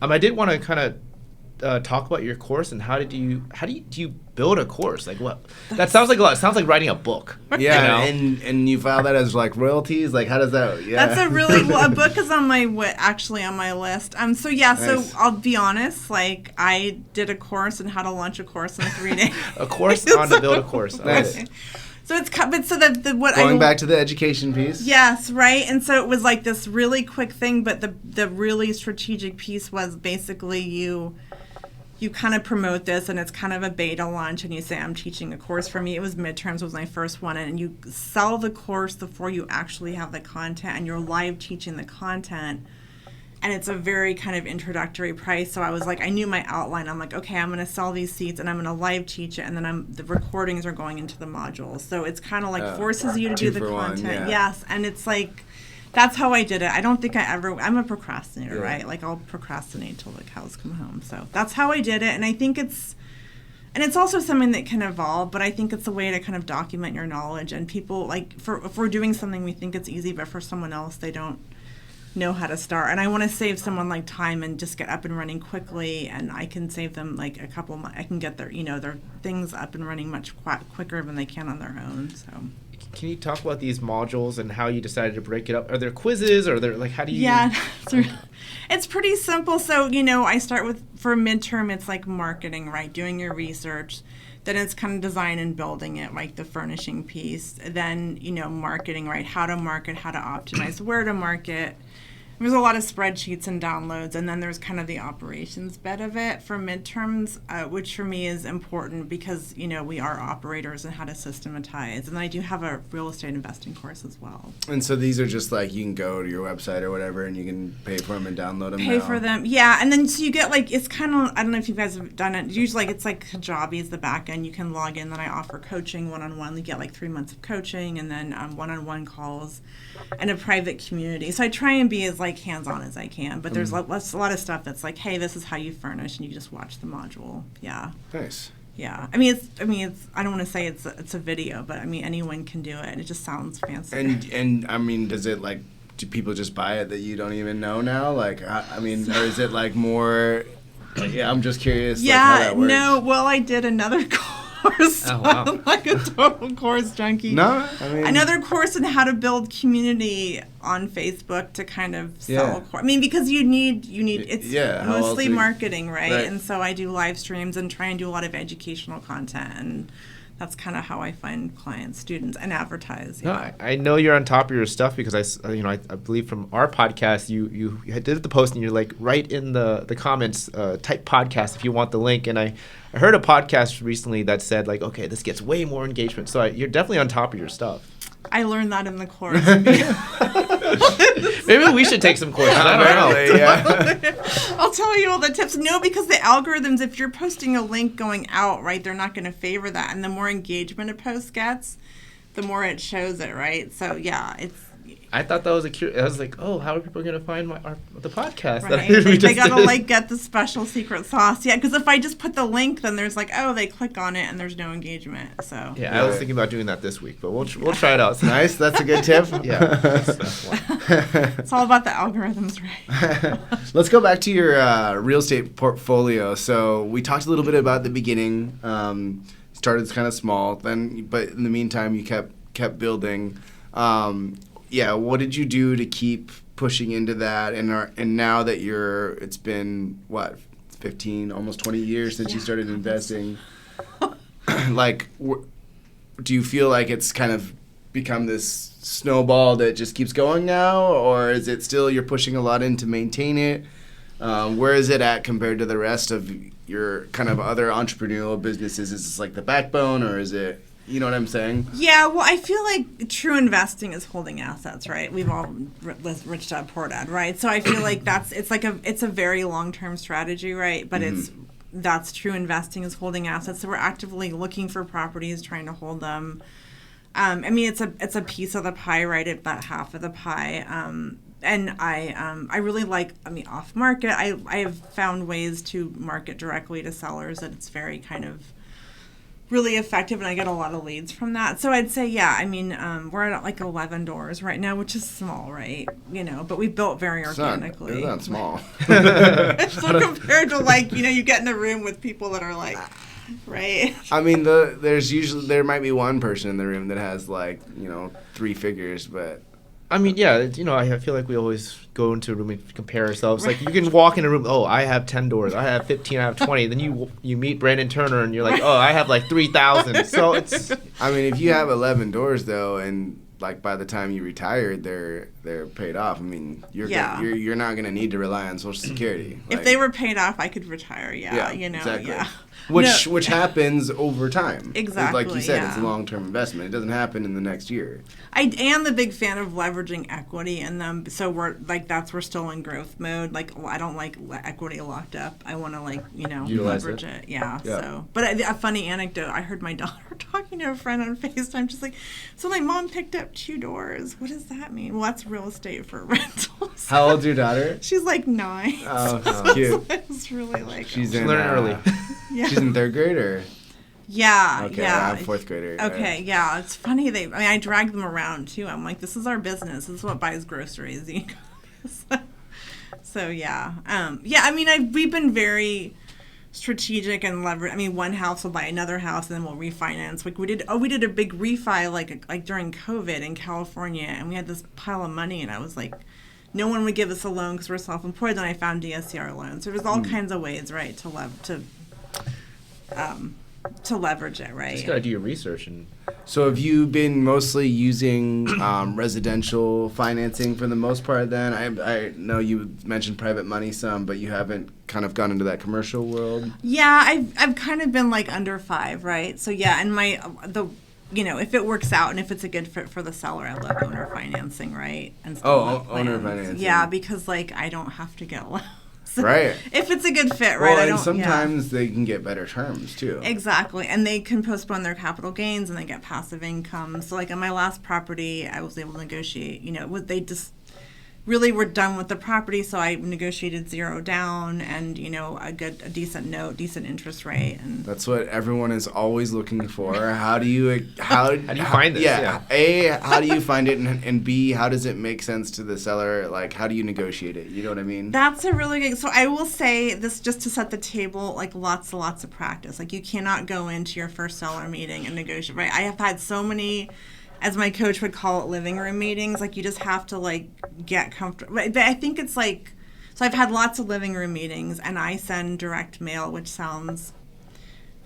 I did want to kind of talk about your course and how do you build a course? Like what? That sounds like a lot. It sounds like writing a book.
Yeah, you know? and you file that as like royalties. Like how does that? Yeah,
that's a really a book is on my on my list. So nice. So I'll be honest. Like I did a course on how to launch a course in 3 days.
A course on to build a course.
Nice.
So it's so that
going back to the education piece.
Yes, right. And so it was like this really quick thing, but the really strategic piece was basically you kind of promote this, and it's kind of a beta launch, and you say, I'm teaching a course. For me, it was Midterms was my first one, and you sell the course before you actually have the content, and you're live teaching the content, and it's a very kind of introductory price. So I was like, I knew my outline. I'm like, okay, I'm going to sell these seats, and I'm going to live teach it, and then the recordings are going into the modules. So it's kind of like forces you to do the content. One, yeah. Yes, and it's like, that's how I did it. I don't think I'm a procrastinator, right? Like I'll procrastinate till the cows come home. So that's how I did it. And I think it's also something that can evolve, but I think it's a way to kind of document your knowledge. And people if we're doing something, we think it's easy, but for someone else, they don't know how to start. And I want to save someone like time and just get up and running quickly. And I can save them like a couple months. I can get their things up and running much quicker than they can on their own. So.
Can you talk about these modules and how you decided to break it up? Are there quizzes or how do you?
Yeah, it's pretty simple. So, I start for midterm, it's like marketing, right? Doing your research. Then it's kind of design and building it, like the furnishing piece. Then, marketing, right? How to market, how to optimize, where to market. There's a lot of spreadsheets and downloads, and then there's kind of the operations bit of it for midterms, which for me is important because, we are operators and how to systematize. And I do have a real estate investing course as well.
And so these are just like you can go to your website or whatever and you can pay for them and download them
Pay for them, yeah. And then so you get it's kind of, I don't know if you guys have done it. Usually it's like Kajabi is the back end. You can log in. Then I offer coaching one-on-one. You get 3 months of coaching and then one-on-one calls and a private community. So I try and be as hands-on as I can, but there's a lot of stuff that's like, hey, this is how you furnish, and you just watch the module. Yeah.
Nice.
Yeah. I mean, I don't want to say it's a video, but I mean, anyone can do it. It just sounds fancy.
And I mean, does it do people just buy it that you don't even know now? I mean, or is it more? I'm just curious.
Yeah.
How that works.
No. Well, I did another course. Oh, wow. Like a total course junkie.
No, I mean
another course on how to build community on Facebook to kind of sell a course. I mean, because you need it's mostly marketing, right? And so I do live streams and try and do a lot of educational content, and that's kind of how I find clients, students, and advertise.
No, I know you're on top of your stuff because I believe from our podcast you did the post and you're right in the comments type podcast if you want the link, and I heard a podcast recently that said okay, this gets way more engagement, so you're definitely on top of your stuff.
I learned that in the course.
Maybe we should take some courses. I don't know.
Yeah. I'll tell you all the tips. No, because the algorithms, if you're posting a link going out, right, they're not going to favor that. And the more engagement a post gets, the more it shows it, right? So, yeah, it's...
I thought that was I was like, oh, how are people going to find the podcast?
Right. They got to get the special secret sauce. Yeah, because if I just put the link, then there's they click on it and there's no engagement. So
yeah, I was thinking about doing that this week, but we'll try it out.
Nice, that's a good tip.
Yeah,
it's all about the algorithms, right?
Let's go back to your real estate portfolio. So we talked a little bit about the beginning. Started kind of small, but in the meantime, you kept building. Yeah, what did you do to keep pushing into that? And now that it's been, 15, almost 20 years since you started investing, do you feel like it's kind of become this snowball that just keeps going now? Or is it still you're pushing a lot in to maintain it? Where is it at compared to the rest of your kind of other entrepreneurial businesses? Is this the backbone, or is it... You know what I'm saying?
Yeah, well, I feel like true investing is holding assets, right? We've all Rich Dad Poor Dad, right? So I feel like it's a very long-term strategy, right? But it's that's true. Investing is holding assets. So we're actively looking for properties, trying to hold them. I mean, it's a piece of the pie, right? It's about half of the pie. And I really like, I mean, off market. I have found ways to market directly to sellers that it's very kind of really effective, and I get a lot of leads from that. So I'd say, yeah, I mean, we're at like 11 doors right now, which is small, right? You know, but we built very organically.
It's not small.
So compared to like, you know, you get in a room with people that are like, right?
I mean, there might be one person in the room that has like, you know, 3 figures, but
I mean, yeah, you know, I feel like we always go into a room and compare ourselves. Like, you can walk in a room, oh, I have 10 doors, I have 15, I have 20. Then you meet Brandon Turner, and you're like, oh, I have like 3,000. So it's...
I mean, if you have 11 doors, though, and like by the time you retired, they're paid off. I mean, you're not gonna need to rely on Social Security.
If they were paid off, I could retire. Yeah, you know,
exactly.
yeah.
Which happens over time.
Exactly.
Like you said, it's a long-term investment. It doesn't happen in the next year.
I am the big fan of leveraging equity in them. So we're still in growth mode. Like, I don't like equity locked up. I want to
utilize
leverage it. Yeah. So, but a funny anecdote. I heard my daughter talking to a friend on FaceTime. She's like, "So my mom picked up 2 doors. What does that mean?" Well, that's real estate for rentals.
How old's your daughter?
She's like 9.
Oh, cute.
It's really like
she's
learning early.
Yeah.
She's in 3rd grade, or?
Yeah,
okay,
yeah.
I'm 4th grader.
Okay, yeah. It's funny. I drag them around too. I'm like, this is our business. This is what buys groceries. So yeah, yeah. I mean, we've been very strategic and leverage. I mean, one house will buy another house, and then we'll refinance. Like we did a big refi like during COVID in California, and we had this pile of money, and I was like, no one would give us a loan because we're self-employed. Then I found DSCR loans. So there's all kinds of ways, right, to leverage it, right?
Just gotta do your research. And
so have you been mostly using residential financing for the most part then? I know you mentioned private money some, but you haven't kind of gone into that commercial world?
Yeah, I've kind of been like under 5, right? So yeah, and if it works out and if it's a good fit for the seller, I love owner financing, right? And
owner financing.
Yeah, because like I don't have to get loans.
Right.
If it's a good fit, right?
Well, and sometimes they can get better terms, too.
Exactly. And they can postpone their capital gains and they get passive income. So, like, on my last property, I was able to negotiate, they just really were done with the property, so I negotiated 0 down and, a decent note, decent interest rate. And
that's what everyone is always looking for. How do you
find this?
Yeah. A, how do you find it? And B, how does it make sense to the seller? Like, how do you negotiate it? You know what I mean?
That's a really good, so I will say this just to set the table, like lots of practice. Like you cannot go into your first seller meeting and negotiate, right? I have had so many, as my coach would call it, living room meetings. Like you just have to like get comfortable. But I think it's like, so I've had lots of living room meetings and I send direct mail, which sounds,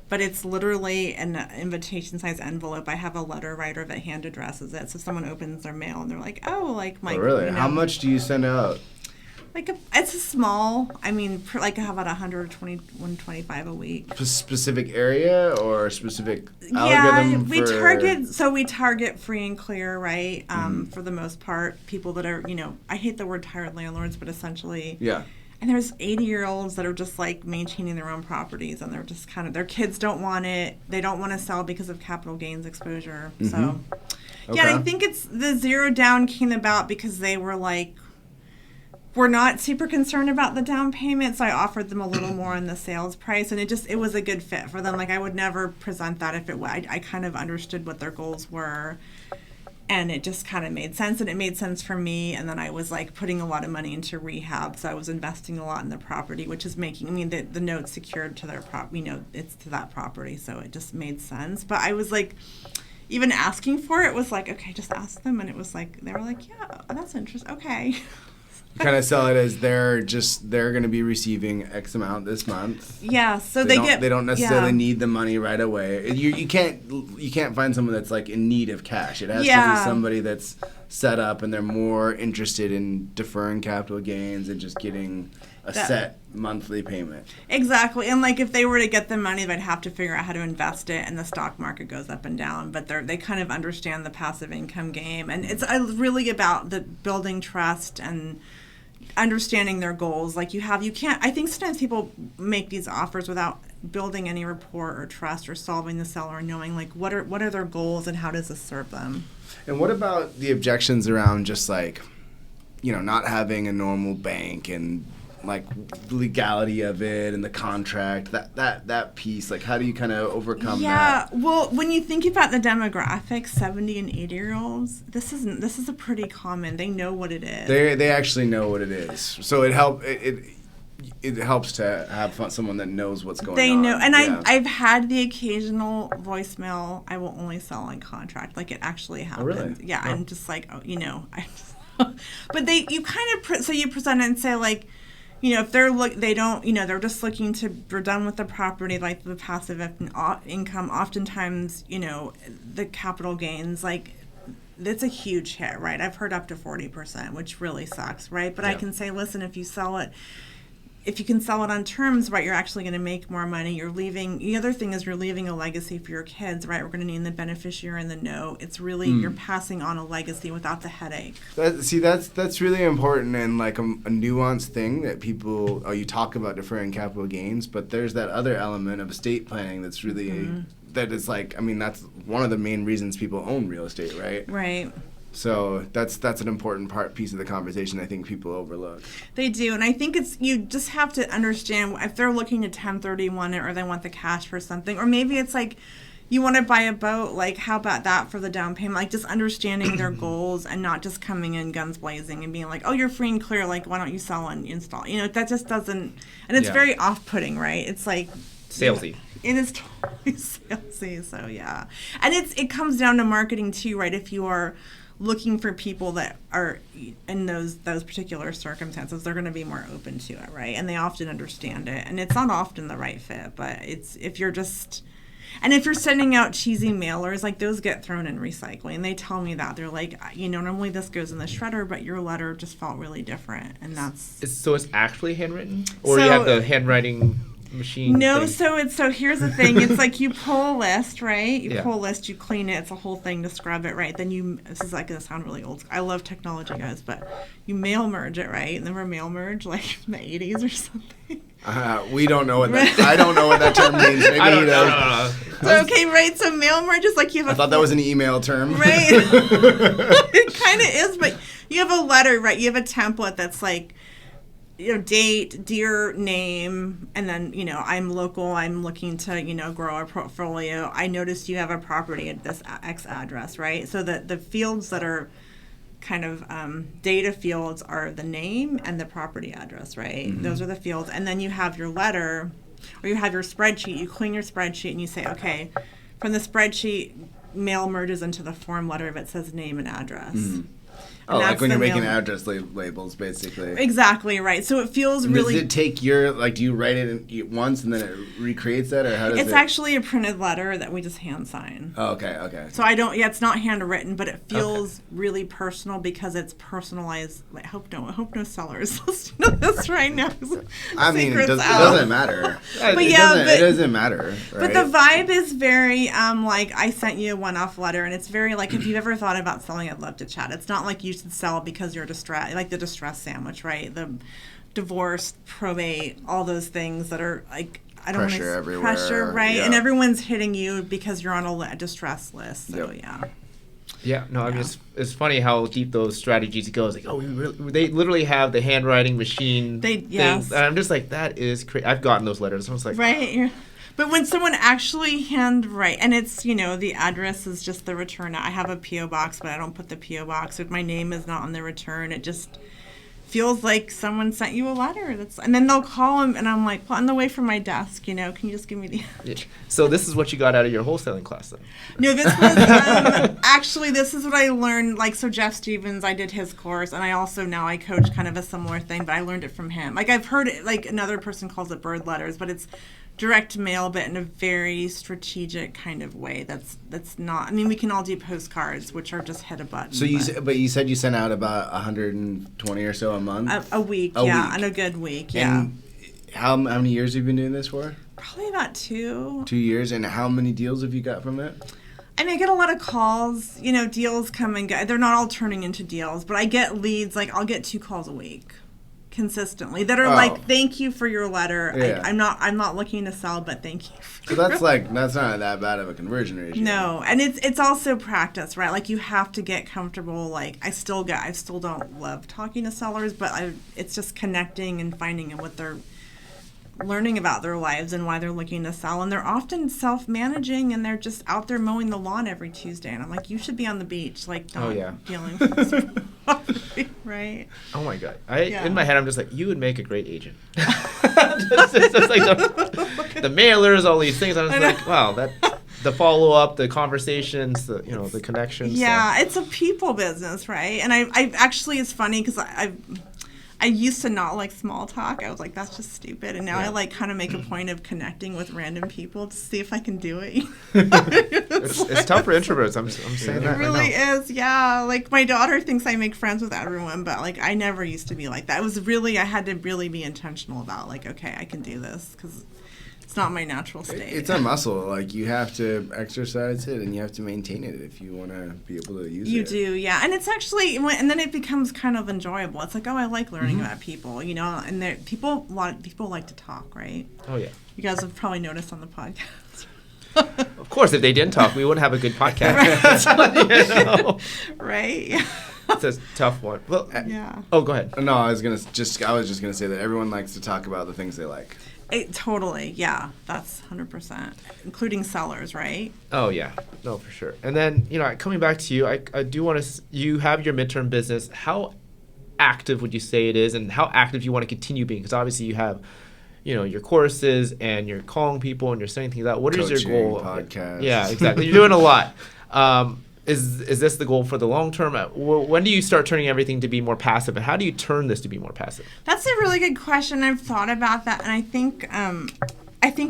but it's literally an invitation size envelope. I have a letter writer that hand addresses it. So someone opens their mail and they're like, oh, like my.
Oh, really? How much do you send out?
It's a small, I mean, how about 120, 125 a week.
Specific area or specific algorithm?
Yeah, we target free and clear, right? For the most part, people that are, I hate the word tired landlords, but essentially.
Yeah.
And there's 80-year-olds that are just like maintaining their own properties and they're just kind of, their kids don't want it. They don't want to sell because of capital gains exposure. Mm-hmm. So, yeah, I think it's the 0 down came about because they were like, we're not super concerned about the down payment, so I offered them a little more on the sales price, and it was a good fit for them. Like I would never present that if it was. I kind of understood what their goals were, and it just kind of made sense, and it made sense for me. And then I was like putting a lot of money into rehab, so I was investing a lot in the property, which is making. I mean, the note's secured to their it's to that property, so it just made sense. But I was like, even asking for it was like, okay, just ask them, and it was like they were like, yeah, that's interesting. Okay.
You kind of sell it as they're going to be receiving X amount this month.
Yeah, so
they don't necessarily need the money right away. You can't find someone that's like in need of cash. It has to be somebody that's set up and they're more interested in deferring capital gains and just getting a set monthly payment. Exactly.
And like if they were to get the money, they'd have to figure out how to invest it, and the stock market goes up and down, but they kind of understand the passive income game, and it's really about the building trust and understanding their goals. Like you can't, I think sometimes people make these offers without building any rapport or trust or solving the seller and knowing like what are their goals and how does this serve them.
And what about the objections around just like, not having a normal bank and like the legality of it and the contract, that piece, like how do you kind of overcome that?
Yeah, well, when you think about the demographics, 70 and 80-year-olds, this is a pretty common. They know what it is.
They actually know what it is. So it helps to have someone that knows what's going on.
They know, and I've had the occasional voicemail, I will only sell on contract. Like it actually happens.
Oh, really?
Yeah, I'm just like, but you kind of, so you present it and say like, if they're they're just looking we're done with the property, like the passive income, oftentimes, the capital gains, like it's a huge hit, right? I've heard up to 40%, which really sucks, right? But I can say, listen, if you can sell it on terms, right, you're actually going to make more money. The other thing is you're leaving a legacy for your kids, right? We're going to name the beneficiary in the note. It's really, you're passing on a legacy without the headache.
That's really important and like a nuanced thing that people, you talk about deferring capital gains, but there's that other element of estate planning that's really, that is like, that's one of the main reasons people own real estate, right?
Right.
So that's an important piece of the conversation I think people overlook.
They do, and I think you just have to understand if they're looking to 1031 it or they want the cash for something, or maybe it's like you want to buy a boat, like how about that for the down payment? Like just understanding their goals and not just coming in guns blazing and being like, oh, you're free and clear, like why don't you sell and install? That just doesn't, and it's very off-putting, right? It's like
salesy.
It is totally salesy, so yeah. And it comes down to marketing too, right? If you are looking for people that are in those particular circumstances, they're going to be more open to it, right? And they often understand it. And it's not often the right fit, but if you're sending out cheesy mailers, like those get thrown in recycling. They tell me that. They're like, normally this goes in the shredder, but your letter just felt really different. And
So it's actually handwritten? Or you have the handwriting machine?
No, thing? So here's the thing. It's like you pull a list, right? You pull a list, you clean it. It's a whole thing to scrub it, right? Then this is like going to sound really old. I love technology, guys, but you mail merge it, right? And then we're mail merge like in the 80s or something.
We don't know what that. I don't know what that term means. Maybe
I don't know.
So, okay, right. So mail merge is like you have.
I thought that was an email term.
Right. It kind of is, but you have a letter, right? You have a template that's like, date, dear name, and then, I'm local, I'm looking to, grow our portfolio. I noticed you have a property at this X address, right? So the fields that are kind of data fields are the name and the property address, right? Mm-hmm. Those are the fields. And then you have your letter, or you have your spreadsheet. You clean your spreadsheet and you say, okay, from the spreadsheet, mail merges into the form letter if it says name and address. Mm-hmm.
Oh, like when you're making address labels, basically.
Exactly, right. So it feels really...
Does it take do you write it once and then it recreates that, or how does it...
It's actually a printed letter that we just hand sign.
Oh, okay.
So it's not handwritten, but it feels really personal because it's personalized. I hope no seller is listening to this right now.
It doesn't matter. It doesn't matter, right?
But the vibe is very, like, I sent you a one-off letter, and it's very, like, if you've ever thought about selling, I'd love to chat. It's not like you should sell because you're distressed, like the distress sandwich, right? The divorce, probate, all those things that are like, I don't
pressure everywhere.
Pressure, right?
Yeah.
And everyone's hitting you because you're on a distress list. So
Yeah, no, I mean, it's funny how deep those strategies go. It's like, they literally have the handwriting machine things. And I'm just like, that is crazy. I've gotten those letters. I was like,
right. But when someone actually handwrite, and it's, the address is just the return. I have a P.O. box, but I don't put the P.O. box. If my name is not on the return, it just feels like someone sent you a letter. And then they'll call them, and I'm like, on the way from my desk, can you just give me the...
Yeah. So this is what you got out of your wholesaling class, then?
No, this was, actually, this is what I learned. Like, so Jeff Stevens, I did his course, and I also now I coach kind of a similar thing, but I learned it from him. Like, I've heard it, like, another person calls it bird letters, but it's direct mail, but in a very strategic kind of way. That's not. We can all do postcards, which are just hit a button.
So you said you sent out about 120 or so a month.
A week, on a good week, yeah.
And how many years have you been doing this for?
Probably about 2.
2 years, and how many deals have you got from it?
I get a lot of calls. Deals come and go. They're not all turning into deals, but I get leads. Like I'll get 2 calls a week. consistently that are like, thank you for your letter.
Yeah.
I'm not looking to sell, but thank you.
So that's not that bad of a conversion ratio.
No, and it's also practice, right? Like you have to get comfortable. Like I still don't love talking to sellers, but it's just connecting and finding what they're learning about their lives and why they're looking to sell. And they're often self-managing and they're just out there mowing the lawn every Tuesday. And I'm like, you should be on the beach, like not dealing with this, right?
Oh my God. In my head, I'm just like, you would make a great agent. It's just like the mailers, all these things. I was like, wow, the follow-up, the conversations, the connections.
Yeah, it's a people business, right? And I actually, it's funny because I used to not like small talk. I was like, that's just stupid. And now I like kind of make a point of connecting with random people to see if I can do it.
It's tough for introverts. I'm saying that.
It really is. Yeah. Like my daughter thinks I make friends with everyone, but like I never used to be like that. I had to really be intentional about like, okay, I can do this because it's not my natural state.
It's a muscle. Like you have to exercise it and you have to maintain it if you want to be able to use it.
You do, yeah. And it's actually, and then it becomes kind of enjoyable. It's like, oh, I like learning about people, and a lot of people like to talk, right?
Oh, yeah.
You guys have probably noticed on the podcast.
Of course, if they didn't talk, we wouldn't have a good podcast.
Right. Right?
It's a tough one. Well,
yeah.
Oh, go ahead.
No, I was just gonna say that everyone likes to talk about the things they like.
Totally, yeah. That's 100%, including sellers, right?
Oh, yeah. No, for sure. And then, coming back to you, I do want to, you have your midterm business. How active would you say it is, and how active you want to continue being? Because obviously you have, your courses and you're calling people and you're saying things out. What is your goal?
Podcast.
Yeah, exactly. You're doing a lot. Is this the goal for the long term? When do you start turning everything to be more passive, and how do you turn this to be more passive?
That's a really good question. I've thought about that, and I think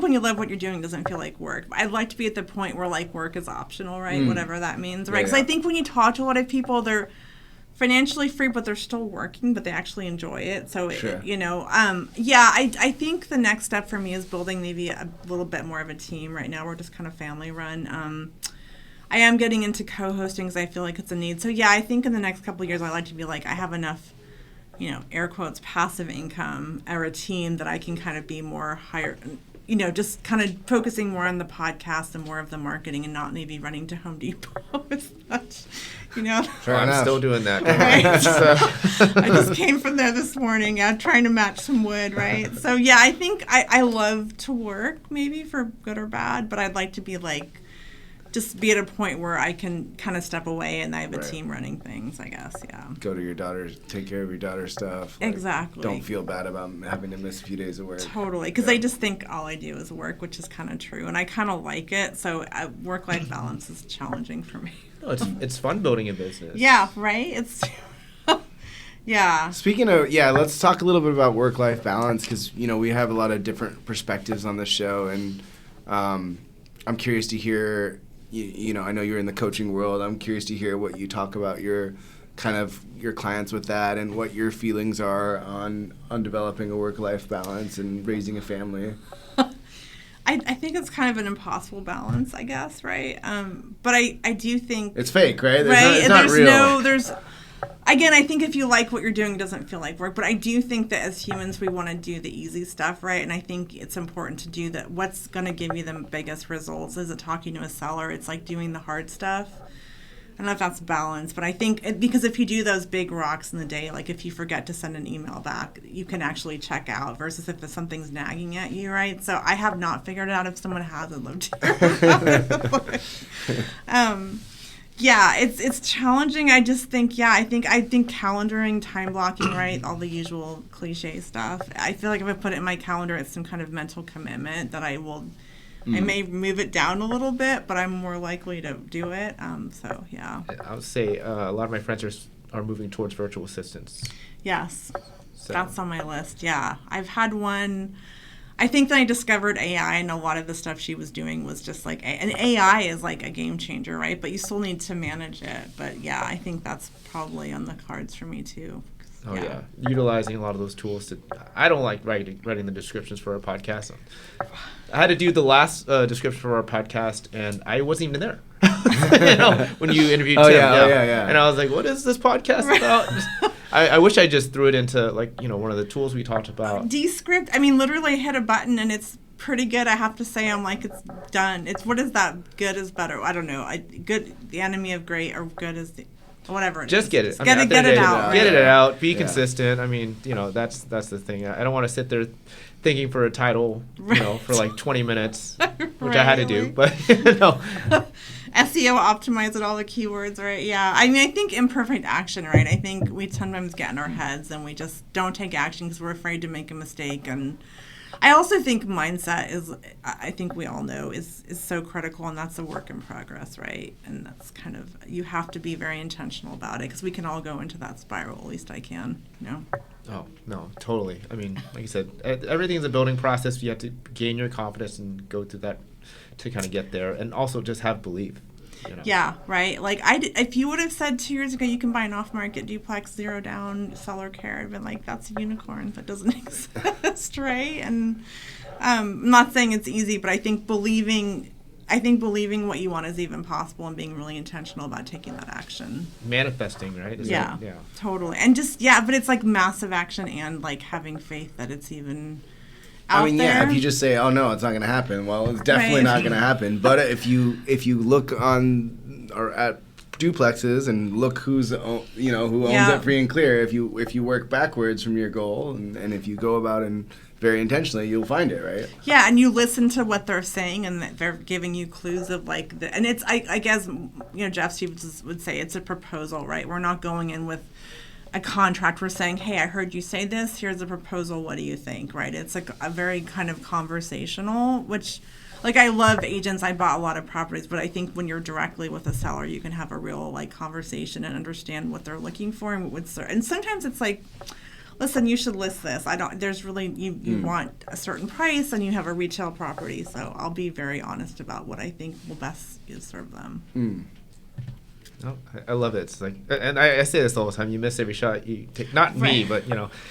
when you love what you're doing, it doesn't feel like work. I'd like to be at the point where like work is optional, right? Whatever that means, right? Because I think when you talk to a lot of people, they're financially free, but they're still working, but they actually enjoy it. So,
sure.
I think the next step for me is building maybe a little bit more of a team. Right now, we're just kind of family run. I am getting into co-hosting because I feel like it's a need. So, yeah, I think in the next couple of years, I'd like to be like, I have enough, air quotes, passive income or a team that I can kind of be more higher, just kind of focusing more on the podcast and more of the marketing and not maybe running to Home Depot as much,
Sure, I'm still doing that.
Right? I just came from there this morning, trying to match some wood, right? So, yeah, I think I love to work maybe for good or bad, but I'd like to be like, just be at a point where I can kind of step away and I have a team running things, I guess, yeah.
Go to your daughter's, take care of your daughter's stuff.
Exactly.
Don't feel bad about having to miss a few days of work.
Totally, because I just think all I do is work, which is kind of true, and I kind of like it, so work-life balance is challenging for me.
No, it's fun building a business.
Yeah, right? It's... Yeah.
Speaking of, let's talk a little bit about work-life balance, because, we have a lot of different perspectives on this show, and I'm curious to hear... I know you're in the coaching world. I'm curious to hear what you talk about your clients with that and what your feelings are on developing a work-life balance and raising a family.
I think it's kind of an impossible balance, I guess, right? But I do think...
It's fake, right?
It's
not real.
Again, I think if you like what you're doing, it doesn't feel like work. But I do think that as humans, we want to do the easy stuff, right? And I think it's important to do that. What's going to give you the biggest results? Is it talking to a seller? It's like doing the hard stuff. I don't know if that's balance, but I think because if you do those big rocks in the day, like if you forget to send an email back, you can actually check out versus if something's nagging at you, right? So I have not figured out if someone hasn't lived here. Yeah, it's challenging. I just think, I think calendaring, time blocking, right, all the usual cliche stuff. I feel like if I put it in my calendar, it's some kind of mental commitment that I may move it down a little bit, but I'm more likely to do it. So, yeah.
I would say a lot of my friends are moving towards virtual assistants.
Yes, that's on my list, yeah. I've had one... I think that I discovered AI, and a lot of the stuff she was doing was just like, and AI is like a game changer, right? But you still need to manage it. But yeah, I think that's probably on the cards for me too.
Oh yeah. Utilizing a lot of those tools I don't like writing the descriptions for our podcast. I had to do the last description for our podcast, and I wasn't even there. When you interviewed Tim.
Yeah.
And I was like, what is this podcast about? I wish I just threw it into one of the tools we talked about.
Descript. I mean, literally I hit a button and it's pretty good. I have to say, I'm like, it's done. It's, what is that? Good is better. I don't know. Good, the enemy of great, or good is the, whatever.
Just get it.
Get it out.
Get it out. Be consistent. I mean, that's the thing. I don't want to sit there thinking for a title, for like 20 minutes, which I had to do. But
SEO optimize it, all the keywords, right? Yeah. I mean, I think imperfect action, right? I think we sometimes get in our heads and we just don't take action because we're afraid to make a mistake. And I also think mindset is, I think we all know, is so critical, and that's a work in progress, right? And that's kind of, you have to be very intentional about it, because we can all go into that spiral. At least I can,
Oh, no, totally. I mean, like you said, everything's a building process. You have to gain your confidence and go through that to kind of get there, and also just have belief.
Yeah, right. Like, if you would have said 2 years ago you can buy an off-market duplex, 0 down, seller care, I'd been like, that's a unicorn that doesn't exist, right? And I'm not saying it's easy, but I think believing what you want is even possible, and being really intentional about taking that action.
Manifesting, right?
Yeah, totally. And just, but it's like massive action and like having faith that it's even out there.
If you just say, oh no, it's not going to happen, well, it's definitely not going to happen. But if you look on or at duplexes and look who owns it free and clear, if you work backwards from your goal and if you go about and very intentionally, you'll find it, right?
Yeah, and you listen to what they're saying, and they're giving you clues of and it's, I guess, Jeff Stevens would say it's a proposal, right? We're not going in with a contract. We're saying, hey, I heard you say this, here's a proposal, what do you think, right? It's like a very kind of conversational, which, like, I love agents. I bought a lot of properties, but I think when you're directly with a seller, you can have a real, like, conversation and understand what they're looking for and sometimes it's like, listen, you should list this. You want a certain price and you have a retail property, so I'll be very honest about what I think will best serve them.
No, I love it. It's like, and I say this all the time, you miss every shot you take. Not me, but,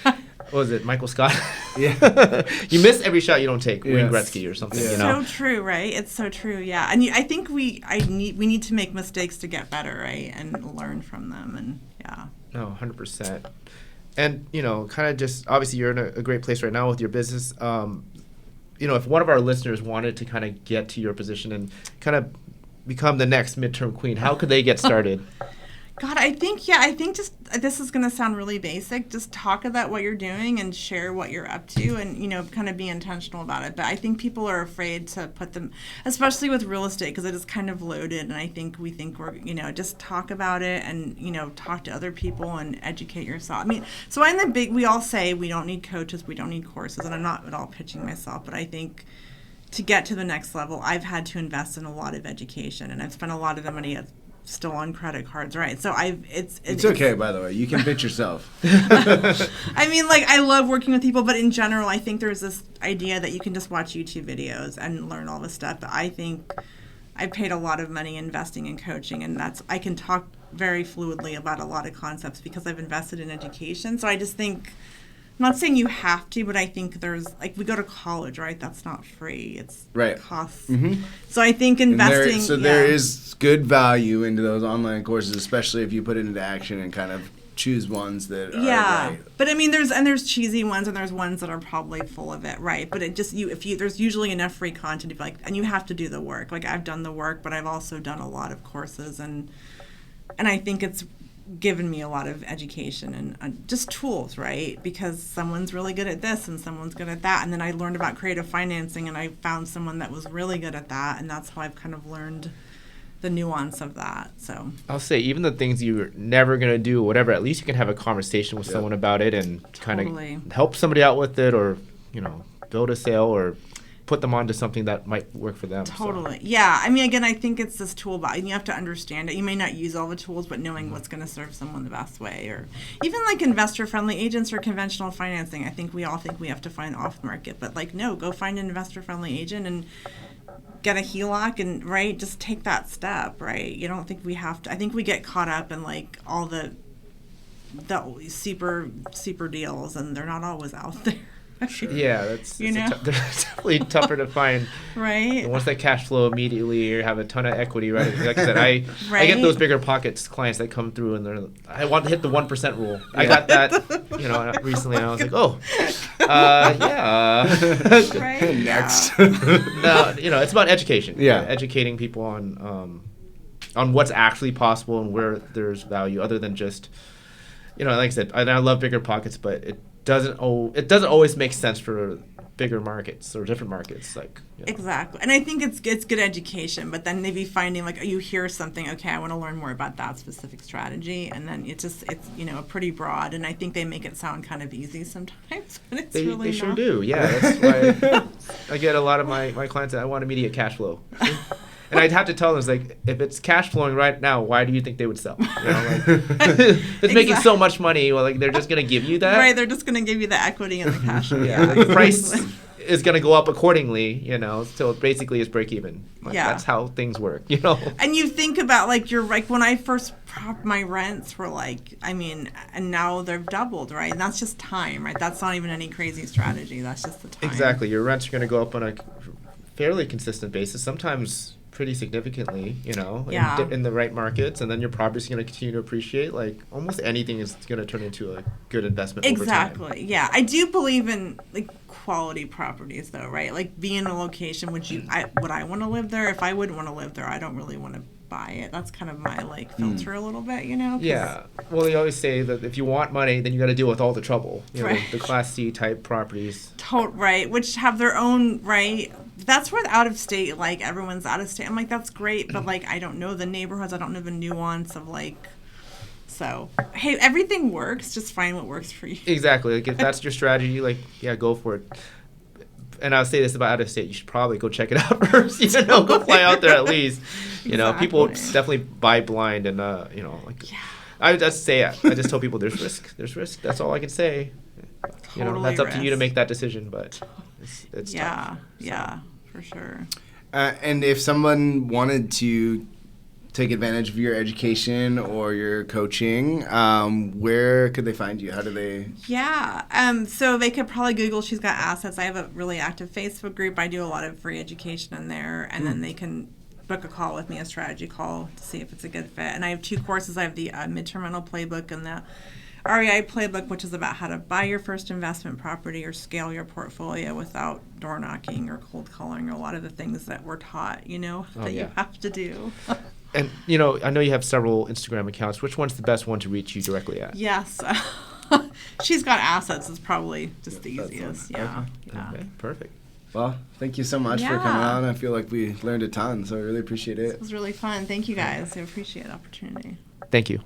what was it, Michael Scott? Yeah. You miss every shot you don't take, Wayne Gretzky or something,
So true, right? It's so true, yeah. And I think we need to make mistakes to get better, right? And learn from them, and yeah.
No, 100%. And, kind of just, obviously you're in a great place right now with your business. If one of our listeners wanted to kind of get to your position and kind of become the next Midterm Queen, how could they get started?
God, I think just, this is going to sound really basic, just talk about what you're doing and share what you're up to and, kind of be intentional about it. But I think people are afraid to put them, especially with real estate, because it is kind of loaded. And I think we're, just talk about it and, talk to other people and educate yourself. I mean, so we all say we don't need coaches, we don't need courses, and I'm not at all pitching myself, but I think to get to the next level, I've had to invest in a lot of education, and I've spent a lot of the money still on credit cards, right? So it's
okay, by the way. You can pitch yourself.
I mean, like, I love working with people, but in general, I think there's this idea that you can just watch YouTube videos and learn all this stuff. But I think I paid a lot of money investing in coaching, and I can talk very fluidly about a lot of concepts because I've invested in education. So I just think, I'm not saying you have to, but I think there's, like, we go to college, right? That's not free. It's costs. Mm-hmm. So I think investing.
There is good value into those online courses, especially if you put it into action and kind of choose ones that are right.
But I mean, there's cheesy ones and there's ones that are probably full of it, right? But it just, there's usually enough free content, and you have to do the work. Like, I've done the work, but I've also done a lot of courses, and I think it's given me a lot of education and just tools, right? Because someone's really good at this and someone's good at that. And then I learned about creative financing, and I found someone that was really good at that, and that's how I've kind of learned the nuance of that. So I'll
say, even the things you're never going to do, whatever, at least you can have a conversation with someone about it and kind of help somebody out with it, or, build a sale or put them onto something that might work for them.
Totally. So. Yeah. I mean, again, I think it's this tool, but you have to understand it. You may not use all the tools, but knowing what's going to serve someone the best way, or even like investor-friendly agents or conventional financing. I think we all think we have to find off-market, but like, no, go find an investor-friendly agent and get a HELOC and, right, just take that step, right? You don't think we have to. I think we get caught up in like all the the super deals, and they're not always out there.
Yeah, they're definitely tougher to find.
Right.
And once they cash flow immediately or have a ton of equity, right? Like I said, I get those bigger pockets clients that come through and I want to hit the 1% rule. Yeah. I got that, recently, and I was like, yeah.
Right.
Next.
No, it's about education.
Yeah.
Educating people on what's actually possible and where there's value, other than just, like I said, I love bigger pockets, but it doesn't always make sense for bigger markets or different markets,
Exactly. And I think it's good education, but then maybe finding you hear something, okay, I want to learn more about that specific strategy, and then it's pretty broad, and I think they make it sound kind of easy sometimes, but it's really not.
They sure do. Yeah, that's why I get a lot of my clients that I want immediate cash flow. And I'd have to tell them, if it's cash flowing right now, why do you think they would sell? It's making so much money. Well, they're just going to give you that.
Right, they're just going to give you the equity and the cash flow.
Yeah, the price is going to go up accordingly, so basically it's break even. That's how things work,
And you think about, when I first propped my rents were and now they've doubled, right? And that's just time, right? That's not even any crazy strategy. That's just the time.
Exactly. Your rents are going to go up on a fairly consistent basis, sometimes pretty significantly, in the right markets, and then your property's going to continue to appreciate. Almost anything is going to turn into a good investment over time.
Exactly. Yeah, I do believe in quality properties, though, right? Being in a location, would I want to live there? If I wouldn't want to live there, I don't really want to buy it. That's kind of my filter a little bit,
Yeah. Well, they always say that if you want money, then you got to deal with all the trouble.
Right.
The Class C type properties.
Right, which have their own, right? That's where the out of state, everyone's out of state. I'm that's great, but I don't know the neighborhoods. I don't know the nuance of so hey, everything works. Just find what works for you.
Exactly. If that's your strategy, go for it. And I'll say this about out of state: you should probably go check it out first. Go fly out there at least.
Exactly.
People definitely buy blind, and I just tell people there's risk. There's risk. That's all I can say.
Totally
that's up to you to make that decision, but it's tough.
Yeah, for sure.
And if someone wanted to take advantage of your education or your coaching, where could they find you? How do they?
Yeah, so they could probably Google She's Got Assets. I have a really active Facebook group. I do a lot of free education in there, and then they can book a call with me, a strategy call, to see if it's a good fit. And I have 2 courses. I have the Midterm Rental Playbook and the REI Playbook, which is about how to buy your first investment property or scale your portfolio without door knocking or cold calling, or a lot of the things that we're taught, you have to do.
And, I know you have several Instagram accounts. Which one's the best one to reach you directly at?
Yes. She's Got Assets is probably just the easiest. Yeah.
Okay. Okay, perfect.
Well, thank you so much for coming on. I feel like we learned a ton, so I really appreciate it.
It was really fun. Thank you, guys. I appreciate the opportunity.
Thank you.